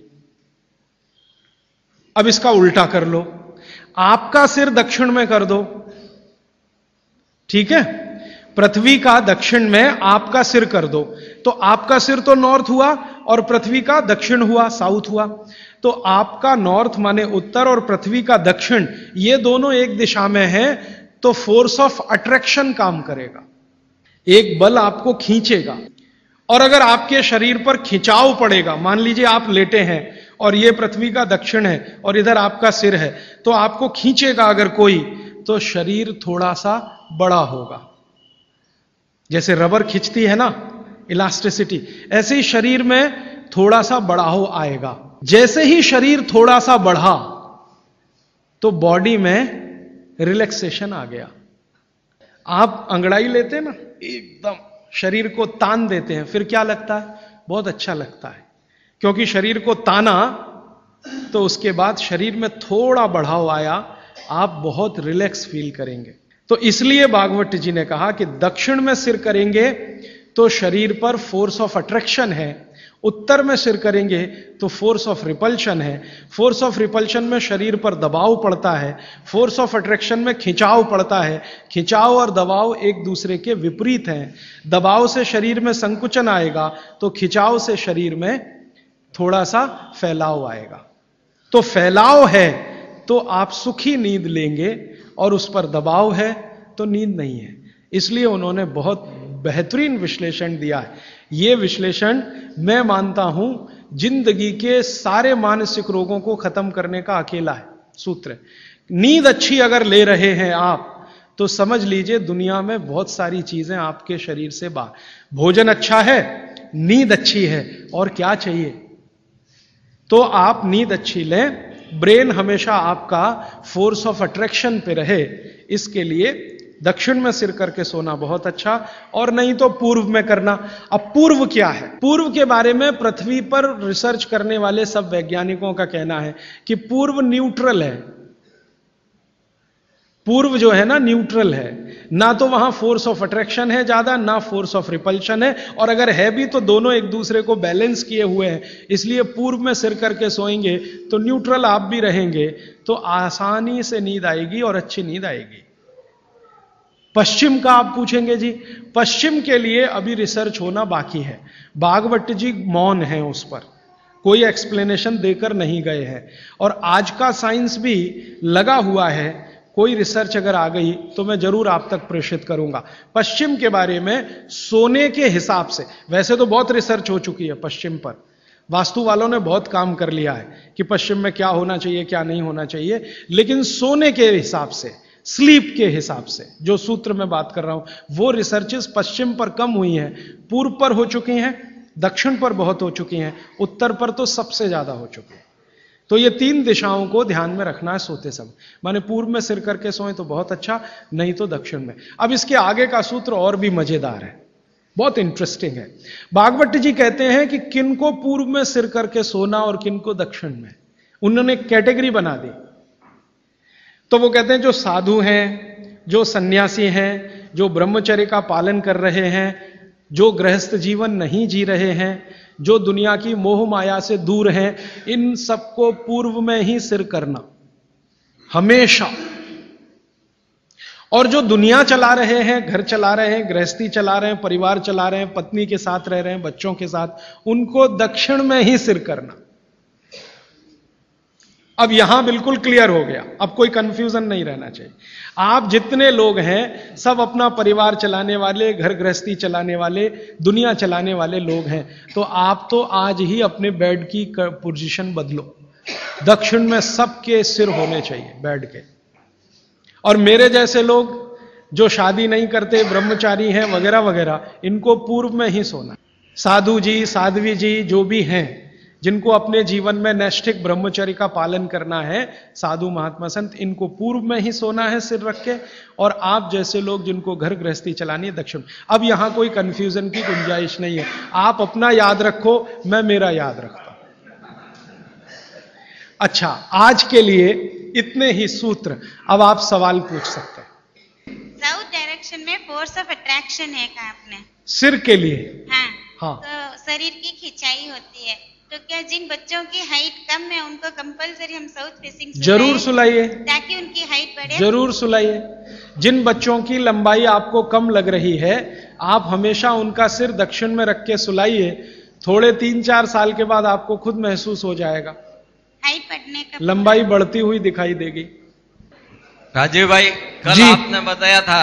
अब इसका उल्टा कर लो, आपका सिर दक्षिण में कर दो, ठीक है? पृथ्वी का दक्षिण में आपका सिर कर दो, तो आपका सिर तो नॉर्थ हुआ और पृथ्वी का दक्षिण हुआ, साउथ हुआ। तो आपका नॉर्थ माने उत्तर और पृथ्वी का दक्षिण, ये दोनों एक दिशा में है, तो फोर्स ऑफ अट्रैक्शन काम करेगा, एक बल आपको खींचेगा। और अगर आपके शरीर पर खिंचाव पड़ेगा, मान लीजिए आप लेटे हैं और ये पृथ्वी का दक्षिण है और इधर आपका सिर है, तो आपको खींचेगा अगर कोई तो शरीर थोड़ा सा बड़ा होगा। जैसे रबर खींचती है ना, इलास्टिसिटी, ऐसे ही शरीर में थोड़ा सा बढ़ाव आएगा। जैसे ही शरीर थोड़ा सा बढ़ा तो बॉडी में रिलैक्सेशन आ गया। आप अंगड़ाई लेते हैं ना, एकदम शरीर को तान देते हैं, फिर क्या लगता है? बहुत अच्छा लगता है, क्योंकि शरीर को ताना तो उसके बाद शरीर में थोड़ा बढ़ाव आया, आप बहुत रिलैक्स फील करेंगे। तो इसलिए भागवत जी ने कहा कि दक्षिण में सिर करेंगे तो शरीर पर फोर्स ऑफ अट्रैक्शन है, उत्तर में सिर करेंगे तो फोर्स ऑफ रिपल्शन है। फोर्स ऑफ रिपल्शन में शरीर पर दबाव पड़ता है, फोर्स ऑफ अट्रैक्शन में खिंचाव पड़ता है। खिंचाव और दबाव एक दूसरे के विपरीत हैं। दबाव से शरीर में संकुचन आएगा तो खिंचाव से शरीर में थोड़ा सा फैलाव आएगा। तो फैलाव है तो आप सुखी नींद लेंगे और उस पर दबाव है तो नींद नहीं है। इसलिए उन्होंने बहुत बेहतरीन विश्लेषण दिया है। यह विश्लेषण मैं मानता हूं जिंदगी के सारे मानसिक रोगों को खत्म करने का अकेला है सूत्र। नींद अच्छी अगर ले रहे हैं आप तो समझ लीजिए दुनिया में बहुत सारी चीजें आपके शरीर से बाहर। भोजन अच्छा है, नींद अच्छी है, और क्या चाहिए? तो आप नींद अच्छी लें, ब्रेन हमेशा आपका फोर्स ऑफ अट्रैक्शन पे रहे, इसके लिए दक्षिण में सिर करके सोना बहुत अच्छा, और नहीं तो पूर्व में करना। अब पूर्व क्या है? पूर्व के बारे में पृथ्वी पर रिसर्च करने वाले सब वैज्ञानिकों का कहना है कि पूर्व न्यूट्रल है। पूर्व जो है ना न्यूट्रल है, ना तो वहां फोर्स ऑफ अट्रैक्शन है ज्यादा, ना फोर्स ऑफ रिपल्शन है, और अगर है भी तो दोनों एक दूसरे को बैलेंस किए हुए हैं। इसलिए पूर्व में सिर करके सोएंगे तो न्यूट्रल आप भी रहेंगे, तो आसानी से नींद आएगी और अच्छी नींद आएगी। पश्चिम का आप पूछेंगे जी, पश्चिम के लिए अभी रिसर्च होना बाकी है। भागवत जी मौन है, उस पर कोई एक्सप्लेनेशन देकर नहीं गए हैं, और आज का साइंस भी लगा हुआ है। कोई रिसर्च अगर आ गई तो मैं जरूर आप तक प्रेषित करूंगा। पश्चिम के बारे में सोने के हिसाब से वैसे तो बहुत रिसर्च हो चुकी है पश्चिम पर, वास्तु वालों ने बहुत काम कर लिया है कि पश्चिम में क्या होना चाहिए क्या नहीं होना चाहिए, लेकिन सोने के हिसाब से, स्लीप के हिसाब से जो सूत्र में बात कर रहा हूं, वो रिसर्चेस पश्चिम पर कम हुई हैं, पूर्व पर हो चुकी हैं, दक्षिण पर बहुत हो चुकी हैं, उत्तर पर तो सबसे ज्यादा हो चुकी है। तो ये तीन दिशाओं को ध्यान में रखना है सोते समय। माने पूर्व में सिर करके सोए तो बहुत अच्छा, नहीं तो दक्षिण में। अब इसके आगे का सूत्र और भी मजेदार है, बहुत इंटरेस्टिंग है। भागवत जी कहते हैं कि किनको पूर्व में सिर करके सोना और किनको दक्षिण में। उन्होंने कैटेगरी बना दी। तो वो कहते हैं जो साधु हैं, जो सन्यासी हैं, जो ब्रह्मचर्य का पालन कर रहे हैं, जो गृहस्थ जीवन नहीं जी रहे हैं, जो दुनिया की मोह माया से दूर हैं, इन सबको पूर्व में ही सिर करना हमेशा। और जो दुनिया चला रहे हैं, घर चला रहे हैं, गृहस्थी चला रहे हैं, परिवार चला रहे हैं, पत्नी के साथ रह रहे हैं, बच्चों के साथ, उनको दक्षिण में ही सिर करना। अब यहां बिल्कुल क्लियर हो गया, अब कोई कंफ्यूजन नहीं रहना चाहिए। आप जितने लोग हैं सब अपना परिवार चलाने वाले, घर गृहस्थी चलाने वाले, दुनिया चलाने वाले लोग हैं, तो आप तो आज ही अपने बेड की पोजीशन बदलो। दक्षिण में सबके सिर होने चाहिए बेड के। और मेरे जैसे लोग जो शादी नहीं करते, ब्रह्मचारी हैं वगैरह वगैरह, इनको पूर्व में ही सोना। साधु जी, साध्वी जी जो भी हैं, जिनको अपने जीवन में नैष्ठिक ब्रह्मचर्य का पालन करना है, साधु महात्मा संत, इनको पूर्व में ही सोना है सिर रख के। और आप जैसे लोग जिनको घर गृहस्थी चलानी है, दक्षिण। अब यहां कोई कंफ्यूजन की गुंजाइश नहीं है। आप अपना याद रखो, मैं मेरा याद रखता हूं। अच्छा, आज के लिए इतने ही सूत्र। अब आप सवाल पूछ सकते हैं। साउथ डायरेक्शन में फोर्स ऑफ अट्रैक्शन है कहा आपने? सिर के लिए? हाँ। तो शरीर की खिंचाई होती है, तो क्या जिन बच्चों की हाइट कम है उनको कंपलसरी हम साउथ फेसिंग जरूर सुलाइए, ताकि उनकी हाइट बढ़े? जरूर सुलाइए। जिन बच्चों की लंबाई आपको कम लग रही है, आप हमेशा उनका सिर दक्षिण में रख के सुलाइए। थोड़े 3-4 साल के बाद आपको खुद महसूस हो जाएगा, हाइट बढ़ने का, लंबाई बढ़ती हुई दिखाई देगी। राजीव भाई, कल आपने बताया था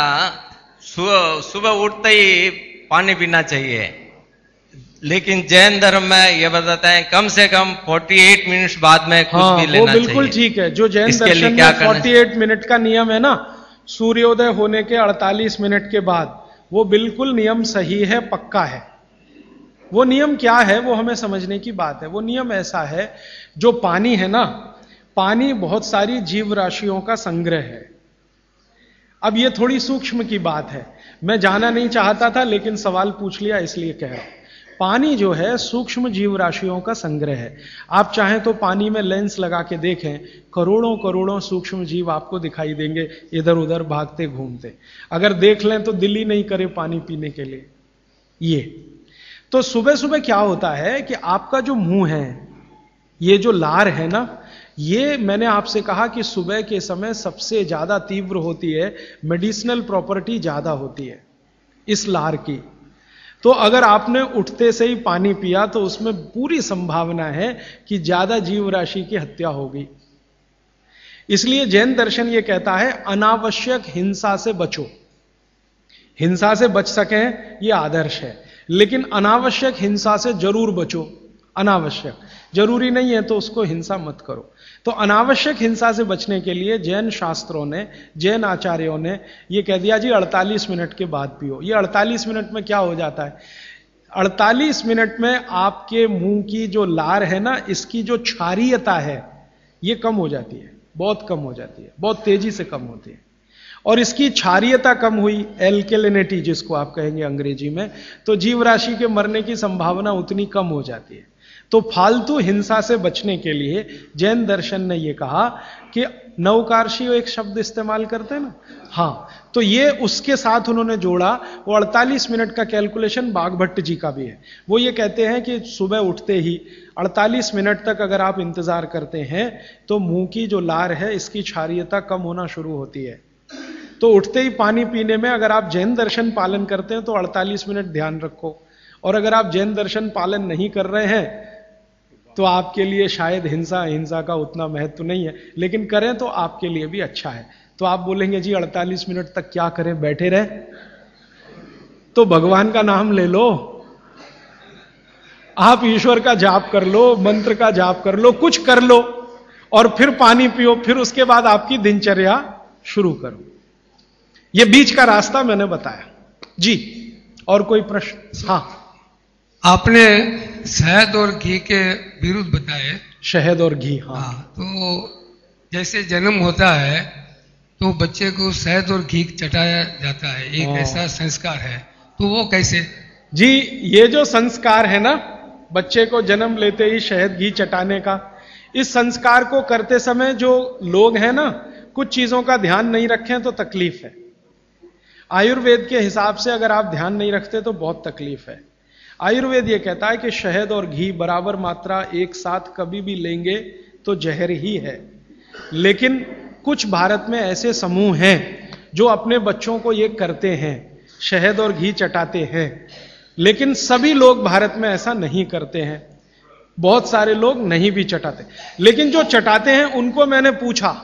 सुबह उठते ही पानी पीना चाहिए। लेकिन जैन धर्म में ये बताते हैं कम से कम 48 मिनट्स बाद में कुछ भी लेना चाहिए। वो बिल्कुल ठीक है। जो जैन इसके लिए दर्शन क्या में करना 48 मिनट का नियम है ना, सूर्योदय होने के 48 मिनट के बाद, वो बिल्कुल नियम सही है, पक्का है। वो नियम क्या है वो हमें समझने की बात है। वो नियम ऐसा है, जो पानी है ना, पानी बहुत सारी जीव राशियों का संग्रह है। अब ये थोड़ी सूक्ष्म की बात है, मैं जाना नहीं चाहता था लेकिन सवाल पूछ लिया इसलिए कह रहा हूं। पानी जो है सूक्ष्म जीव राशियों का संग्रह है। आप चाहें तो पानी में लेंस लगा के देखें, करोड़ों करोड़ों सूक्ष्म जीव आपको दिखाई देंगे इधर उधर भागते घूमते। अगर देख लें तो दिल ही नहीं करे पानी पीने के लिए। ये तो सुबह सुबह क्या होता है कि आपका जो मुंह है, ये जो लार है ना, ये मैंने आपसे कहा कि सुबह के समय सबसे ज्यादा तीव्र होती है, मेडिसिनल प्रॉपर्टी ज्यादा होती है इस लार की। तो अगर आपने उठते से ही पानी पिया तो उसमें पूरी संभावना है कि ज्यादा जीव राशि की हत्या होगी। इसलिए जैन दर्शन यह कहता है अनावश्यक हिंसा से बचो। हिंसा से बच सकें यह आदर्श है, लेकिन अनावश्यक हिंसा से जरूर बचो। अनावश्यक, जरूरी नहीं है तो उसको हिंसा मत करो। तो अनावश्यक हिंसा से बचने के लिए जैन शास्त्रों ने, जैन आचार्यों ने यह कह दिया जी 48 मिनट के बाद पियो। ये 48 मिनट में क्या हो जाता है, 48 मिनट में आपके मुंह की जो लार है ना, इसकी जो क्षारीयता है ये कम हो जाती है, बहुत कम हो जाती है, बहुत तेजी से कम होती है। और इसकी क्षारीयता कम हुई, एल्केलिनिटी जिसको आप कहेंगे अंग्रेजी में, तो जीव राशि के मरने की संभावना उतनी कम हो जाती है। तो फालतू हिंसा से बचने के लिए जैन दर्शन ने यह कहा कि नवकार्षी एक शब्द इस्तेमाल करते हैं ना, हाँ, तो ये उसके साथ उन्होंने जोड़ा। वो 48 मिनट का कैलकुलेशन बागभट्ट जी का भी है। वो ये कहते हैं कि सुबह उठते ही 48 मिनट तक अगर आप इंतजार करते हैं तो मुंह की जो लार है इसकी क्षारीयता कम होना शुरू होती है। तो उठते ही पानी पीने में अगर आप जैन दर्शन पालन करते हैं तो 48 मिनट ध्यान रखो। और अगर आप जैन दर्शन पालन नहीं कर रहे हैं तो आपके लिए शायद हिंसा का उतना महत्व नहीं है, लेकिन करें तो आपके लिए भी अच्छा है। तो आप बोलेंगे जी 48 मिनट तक क्या करें, बैठे रहे? तो भगवान का नाम ले लो, आप ईश्वर का जाप कर लो, मंत्र का जाप कर लो, कुछ कर लो और फिर पानी पियो, फिर उसके बाद आपकी दिनचर्या शुरू करो। ये बीच का रास्ता मैंने बताया जी। और कोई प्रश्न? हाँ, आपने शहद और घी के विरुद्ध बताए। शहद और घी, हाँ। तो जैसे जन्म होता है तो बच्चे को शहद और घी चटाया जाता है, एक ऐसा संस्कार है, तो वो कैसे? जी, ये जो संस्कार है ना, बच्चे को जन्म लेते ही शहद घी चटाने का, इस संस्कार को करते समय जो लोग हैं ना, कुछ चीजों का ध्यान नहीं रखें तो तकलीफ है। आयुर्वेद के हिसाब से अगर आप ध्यान नहीं रखते तो बहुत तकलीफ है। आयुर्वेद ये कहता है कि शहद और घी बराबर मात्रा एक साथ कभी भी लेंगे तो जहर ही है। लेकिन कुछ भारत में ऐसे समूह हैं जो अपने बच्चों को ये करते हैं, शहद और घी चटाते हैं, लेकिन सभी लोग भारत में ऐसा नहीं करते हैं। बहुत सारे लोग नहीं भी चटाते, लेकिन जो चटाते हैं उनको मैंने पूछा,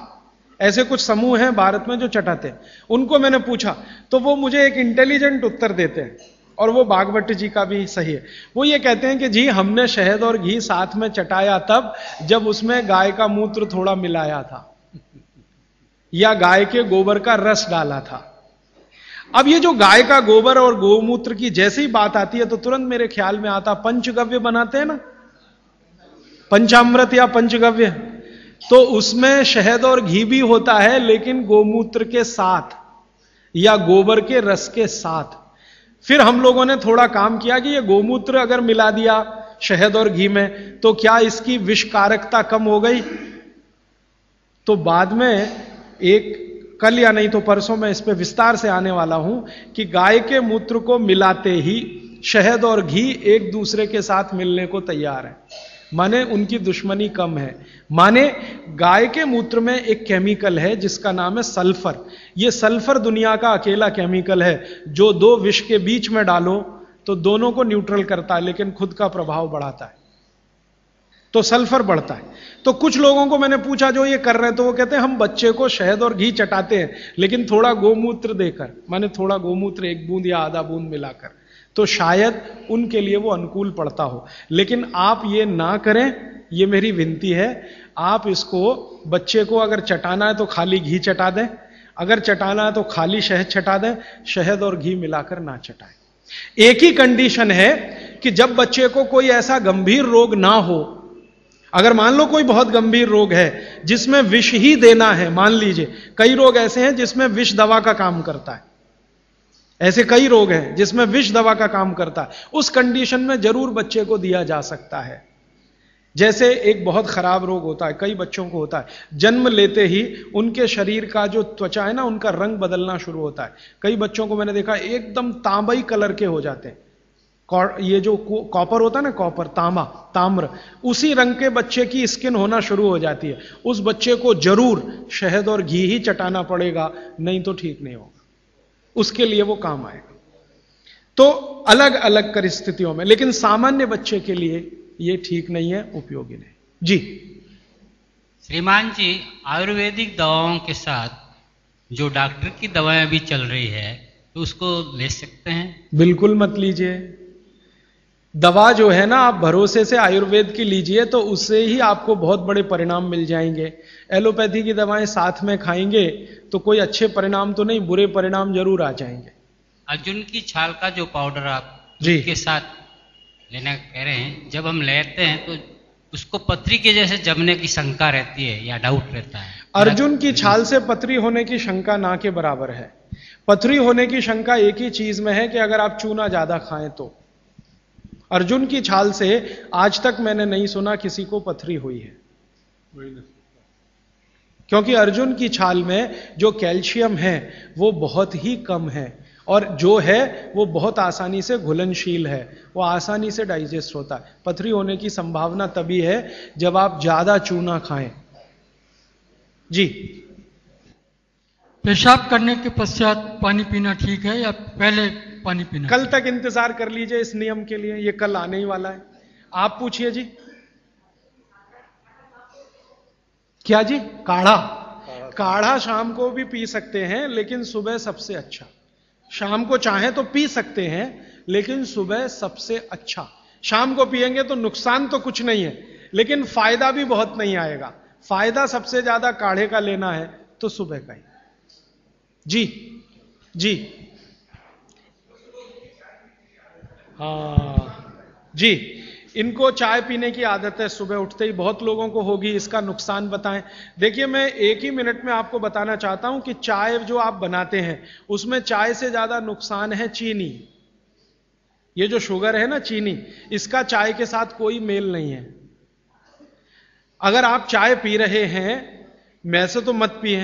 ऐसे कुछ समूह हैं भारत में जो चटाते हैं, उनको मैंने पूछा तो वो मुझे एक इंटेलिजेंट उत्तर देते हैं, और वो बागभट्ट जी का भी सही है। वो ये कहते हैं कि जी हमने शहद और घी साथ में चटाया तब जब उसमें गाय का मूत्र थोड़ा मिलाया था या गाय के गोबर का रस डाला था। अब ये जो गाय का गोबर और गोमूत्र की जैसी बात आती है तो तुरंत मेरे ख्याल में आता, पंचगव्य बनाते हैं ना, पंचामृत या पंचगव्य, तो उसमें शहद और घी भी होता है, लेकिन गोमूत्र के साथ या गोबर के रस के साथ। फिर हम लोगों ने थोड़ा काम किया कि ये गोमूत्र अगर मिला दिया शहद और घी में तो क्या इसकी विषकारकता कम हो गई? तो बाद में कल या नहीं तो परसों मैं इस पे विस्तार से आने वाला हूं कि गाय के मूत्र को मिलाते ही शहद और घी एक दूसरे के साथ मिलने को तैयार है, माने उनकी दुश्मनी कम है। माने गाय के मूत्र में एक केमिकल है जिसका नाम है सल्फर। यह सल्फर दुनिया का अकेला केमिकल है जो दो विष के बीच में डालो तो दोनों को न्यूट्रल करता है, लेकिन खुद का प्रभाव बढ़ाता है, तो सल्फर बढ़ता है। तो कुछ लोगों को मैंने पूछा जो ये कर रहे हैं, तो वो कहते हैं हम बच्चे को शहद और घी चटाते हैं लेकिन थोड़ा गोमूत्र देकर, माने थोड़ा गोमूत्र 1 बूंद या आधा बूंद मिलाकर। तो शायद उनके लिए वो अनुकूल पड़ता हो। लेकिन आप ये ना करें, ये मेरी विनती है। आप इसको, बच्चे को अगर चटाना है तो खाली घी चटा दें, अगर चटाना है तो खाली शहद चटा दें, शहद और घी मिलाकर ना चटाएं। एक ही कंडीशन है कि जब बच्चे को कोई ऐसा गंभीर रोग ना हो, अगर मान लो कोई बहुत गंभीर रोग है जिसमें विष ही देना है, मान लीजिए कई रोग ऐसे हैं जिसमें विष दवा का काम करता है, ऐसे कई रोग हैं जिसमें विष दवा का काम करता है, उस कंडीशन में जरूर बच्चे को दिया जा सकता है। जैसे एक बहुत खराब रोग होता है, कई बच्चों को होता है, जन्म लेते ही उनके शरीर का जो त्वचा है ना, उनका रंग बदलना शुरू होता है। कई बच्चों को मैंने देखा एकदम तांबई कलर के हो जाते हैं, ये जो कॉपर होता है ना, कॉपर, तांबा, ताम्र, उसी रंग के बच्चे की स्किन होना शुरू हो जाती है। उस बच्चे को जरूर शहद और घी ही चटाना पड़ेगा, नहीं तो ठीक नहीं होगा, उसके लिए वो काम आएगा। तो अलग अलग परिस्थितियों में, लेकिन सामान्य बच्चे के लिए ये ठीक नहीं है, उपयोगी नहीं। जी श्रीमान जी, आयुर्वेदिक दवाओं के साथ जो डॉक्टर की दवाएं अभी चल रही है, तो उसको ले सकते हैं? बिल्कुल मत लीजिए। दवा जो है ना, आप भरोसे से आयुर्वेद की लीजिए तो उससे ही आपको बहुत बड़े परिणाम मिल जाएंगे। एलोपैथी की दवाएं साथ में खाएंगे तो कोई अच्छे परिणाम तो नहीं, बुरे परिणाम जरूर आ जाएंगे। अर्जुन की छाल का जो पाउडर आप जी के साथ लेना कह रहे हैं, जब हम लेते हैं तो उसको पथरी के जैसे जमने की शंका रहती है या डाउट रहता है? अर्जुन की छाल से पथरी होने की शंका ना के बराबर है। पथरी होने की शंका एक ही चीज में है कि अगर आप चूना ज्यादा खाएं तो। अर्जुन की छाल से आज तक मैंने नहीं सुना किसी को पथरी हुई है, क्योंकि अर्जुन की छाल में जो कैल्शियम है वो बहुत ही कम है, और जो है वो बहुत आसानी से घुलनशील है, वो आसानी से डाइजेस्ट होता है। पथरी होने की संभावना तभी है जब आप ज्यादा चूना खाएं। जी, पेशाब करने के पश्चात पानी पीना ठीक है या पहले पानी पीना? कल तक इंतजार कर लीजिए इस नियम के लिए, ये कल आने ही वाला है। आप पूछिए जी। क्या जी? काढ़ा? काढ़ा शाम को भी पी सकते हैं, लेकिन सुबह सबसे अच्छा। शाम को चाहे तो पी सकते हैं, लेकिन सुबह सबसे अच्छा। शाम को पिएंगे तो नुकसान तो कुछ नहीं है, लेकिन फायदा भी बहुत नहीं आएगा। फायदा सबसे ज्यादा काढ़े का लेना है तो सुबह का ही। जी जी हाँ जी, इनको चाय पीने की आदत है सुबह उठते ही, बहुत लोगों को होगी। इसका नुकसान बताएं। देखिए, मैं एक ही मिनट में आपको बताना चाहता हूं कि चाय जो आप बनाते हैं उसमें चाय से ज्यादा नुकसान है चीनी। ये जो शुगर है ना, चीनी, इसका चाय के साथ कोई मेल नहीं है। अगर आप चाय पी रहे हैं, वैसे तो मत पिए,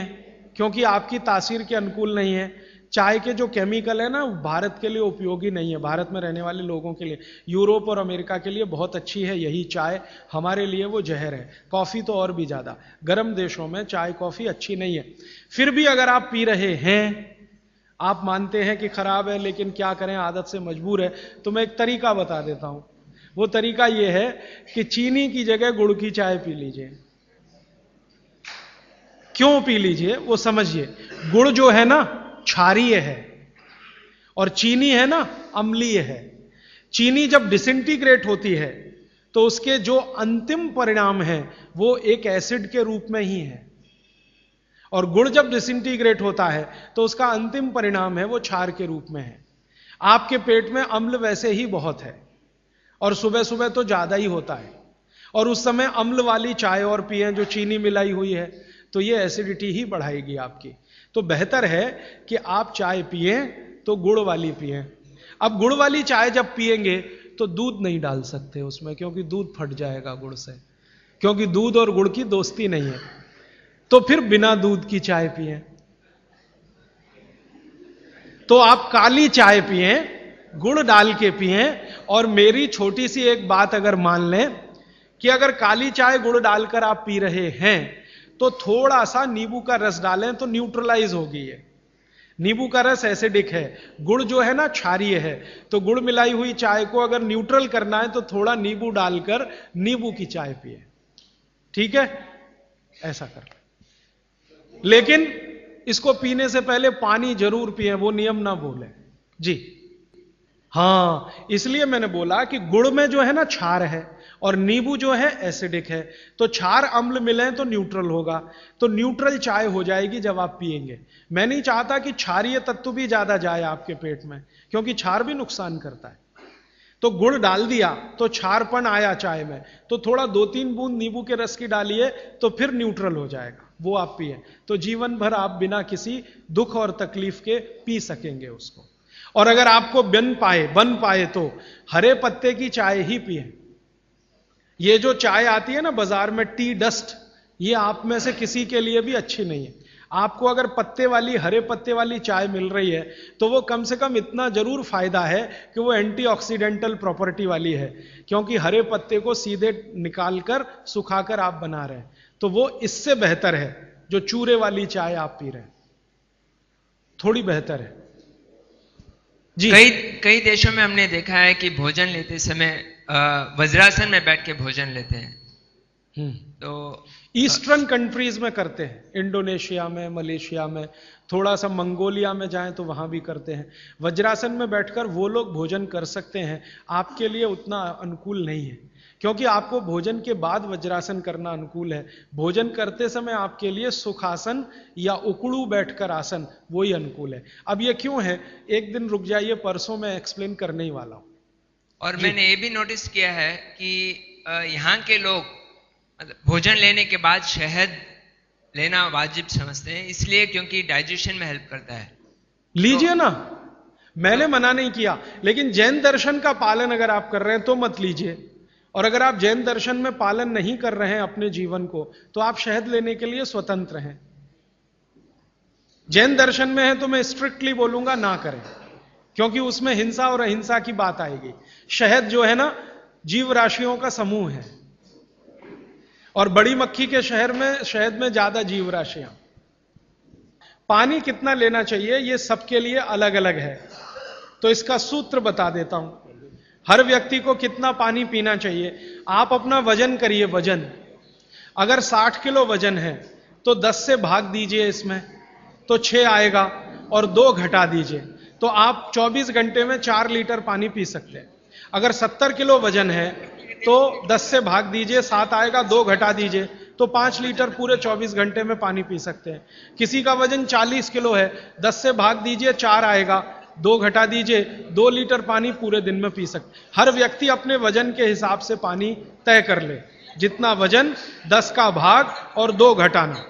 क्योंकि आपकी तासीर के अनुकूल नहीं है। चाय के जो केमिकल है ना, भारत के लिए उपयोगी नहीं है, भारत में रहने वाले लोगों के लिए। यूरोप और अमेरिका के लिए बहुत अच्छी है यही चाय, हमारे लिए वो जहर है। कॉफी तो और भी ज्यादा, गर्म देशों में चाय कॉफी अच्छी नहीं है। फिर भी अगर आप पी रहे हैं, आप मानते हैं कि खराब है, लेकिन क्या करें, आदत से मजबूर है, तो मैं एक तरीका बता देता हूं। वो तरीका ये है कि चीनी की जगह गुड़ की चाय पी लीजिए। क्यों पी लीजिए वो समझिए। गुड़ जो है ना क्षारीय है, और चीनी है ना अम्लीय है। चीनी जब डिसिंटीग्रेट होती है तो उसके जो अंतिम परिणाम है वो एक एसिड के रूप में ही है, और गुड़ जब डिसिंटीग्रेट होता है तो उसका अंतिम परिणाम है वो क्षार के रूप में है। आपके पेट में अम्ल वैसे ही बहुत है, और सुबह सुबह तो ज्यादा ही होता है, और उस समय अम्ल वाली चाय और पिएं जो चीनी मिलाई हुई है, तो ये एसिडिटी ही बढ़ाएगी आपकी। तो बेहतर है कि आप चाय पिएं तो गुड़ वाली पिएं। अब गुड़ वाली चाय जब पिएंगे तो दूध नहीं डाल सकते उसमें, क्योंकि दूध फट जाएगा गुड़ से, क्योंकि दूध और गुड़ की दोस्ती नहीं है। तो फिर बिना दूध की चाय पिएं। तो आप काली चाय पिएं, गुड़ डाल के पिएं। और मेरी छोटी सी एक बात अगर मान लें कि अगर काली चाय गुड़ डालकर आप पी रहे हैं तो थोड़ा सा नींबू का रस डालें तो न्यूट्रलाइज होगी ये। नींबू का रस एसिडिक है, गुड़ जो है ना क्षारीय है, तो गुड़ मिलाई हुई चाय को अगर न्यूट्रल करना है तो थोड़ा नींबू डालकर नींबू की चाय पिए। ठीक है, ऐसा कर। लेकिन इसको पीने से पहले पानी जरूर पिए, वो नियम ना भूलें। जी हाँ, इसलिए मैंने बोला कि गुड़ में जो है ना क्षार है और नींबू जो है एसिडिक है, तो क्षार अम्ल मिले तो न्यूट्रल होगा, तो न्यूट्रल चाय हो जाएगी जब आप पिएंगे। मैं नहीं चाहता कि क्षारीय तत्व भी ज्यादा जाए आपके पेट में, क्योंकि क्षार भी नुकसान करता है। तो गुड़ डाल दिया तो क्षारपन आया चाय में, तो थोड़ा 2-3 बूंद नींबू के रस की डालिए तो फिर न्यूट्रल हो जाएगा, वो आप पिए तो जीवन भर आप बिना किसी दुख और तकलीफ के पी सकेंगे उसको। और अगर आपको बन पाए तो हरे पत्ते की चाय ही पिए। ये जो चाय आती है ना बाजार में टी डस्ट, ये आप में से किसी के लिए भी अच्छी नहीं है। आपको अगर हरे पत्ते वाली चाय मिल रही है तो वो कम से कम इतना जरूर फायदा है कि वो एंटीऑक्सीडेंटल प्रॉपर्टी वाली है, क्योंकि हरे पत्ते को सीधे निकालकर सुखाकर आप बना रहे हैं, तो वो इससे बेहतर है जो चूरे वाली चाय आप पी रहे हैं, थोड़ी बेहतर है जी। कई देशों में हमने देखा है कि भोजन लेते समय वज्रासन में बैठ के भोजन लेते हैं। तो ईस्टर्न कंट्रीज में करते हैं, इंडोनेशिया में, मलेशिया में, थोड़ा सा मंगोलिया में जाएं तो वहां भी करते हैं। वज्रासन में बैठकर वो लोग भोजन कर सकते हैं, आपके लिए उतना अनुकूल नहीं है, क्योंकि आपको भोजन के बाद वज्रासन करना अनुकूल है। भोजन करते समय आपके लिए सुखासन या उकड़ू बैठकर आसन वही अनुकूल है। अब ये क्यों है, एक दिन रुक जाइए, परसों मैं एक्सप्लेन करने ही वाला हूं। और मैंने ये भी नोटिस किया है कि यहाँ के लोग भोजन लेने के बाद शहद लेना वाजिब समझते हैं, इसलिए क्योंकि डाइजेशन में हेल्प करता है। लीजिए ना, मैंने मना नहीं किया, लेकिन जैन दर्शन का पालन अगर आप कर रहे हैं तो मत लीजिए, और अगर आप जैन दर्शन में पालन नहीं कर रहे हैं अपने जीवन को तो आप शहद लेने के लिए स्वतंत्र हैं। जैन दर्शन में है तो मैं स्ट्रिक्टली बोलूंगा ना करें, क्योंकि उसमें हिंसा और अहिंसा की बात आएगी। शहद जो है ना जीव राशियों का समूह है, और बड़ी मक्खी के शहद में ज्यादा जीव राशियां। पानी कितना लेना चाहिए ये सबके लिए अलग अलग है, तो इसका सूत्र बता देता हूं। हर व्यक्ति को कितना पानी पीना चाहिए, आप अपना वजन करिए। वजन अगर 60 किलो वजन है तो 10 से भाग दीजिए इसमें, तो 6 आएगा, और 2 घटा दीजिए, तो आप 24 घंटे में 4 लीटर पानी पी सकते हैं। अगर 70 किलो वजन है तो 10 से भाग दीजिए, 7 आएगा, 2 घटा दीजिए, तो 5 लीटर पूरे 24 घंटे में पानी पी सकते हैं। किसी का वजन 40 किलो है, 10 से भाग दीजिए, 4 आएगा, 2 घटा दीजिए, 2 लीटर पानी पूरे दिन में पी सकते। हर व्यक्ति अपने वजन के हिसाब से पानी तय कर ले, जितना वजन 10 का भाग और 2 घटाना।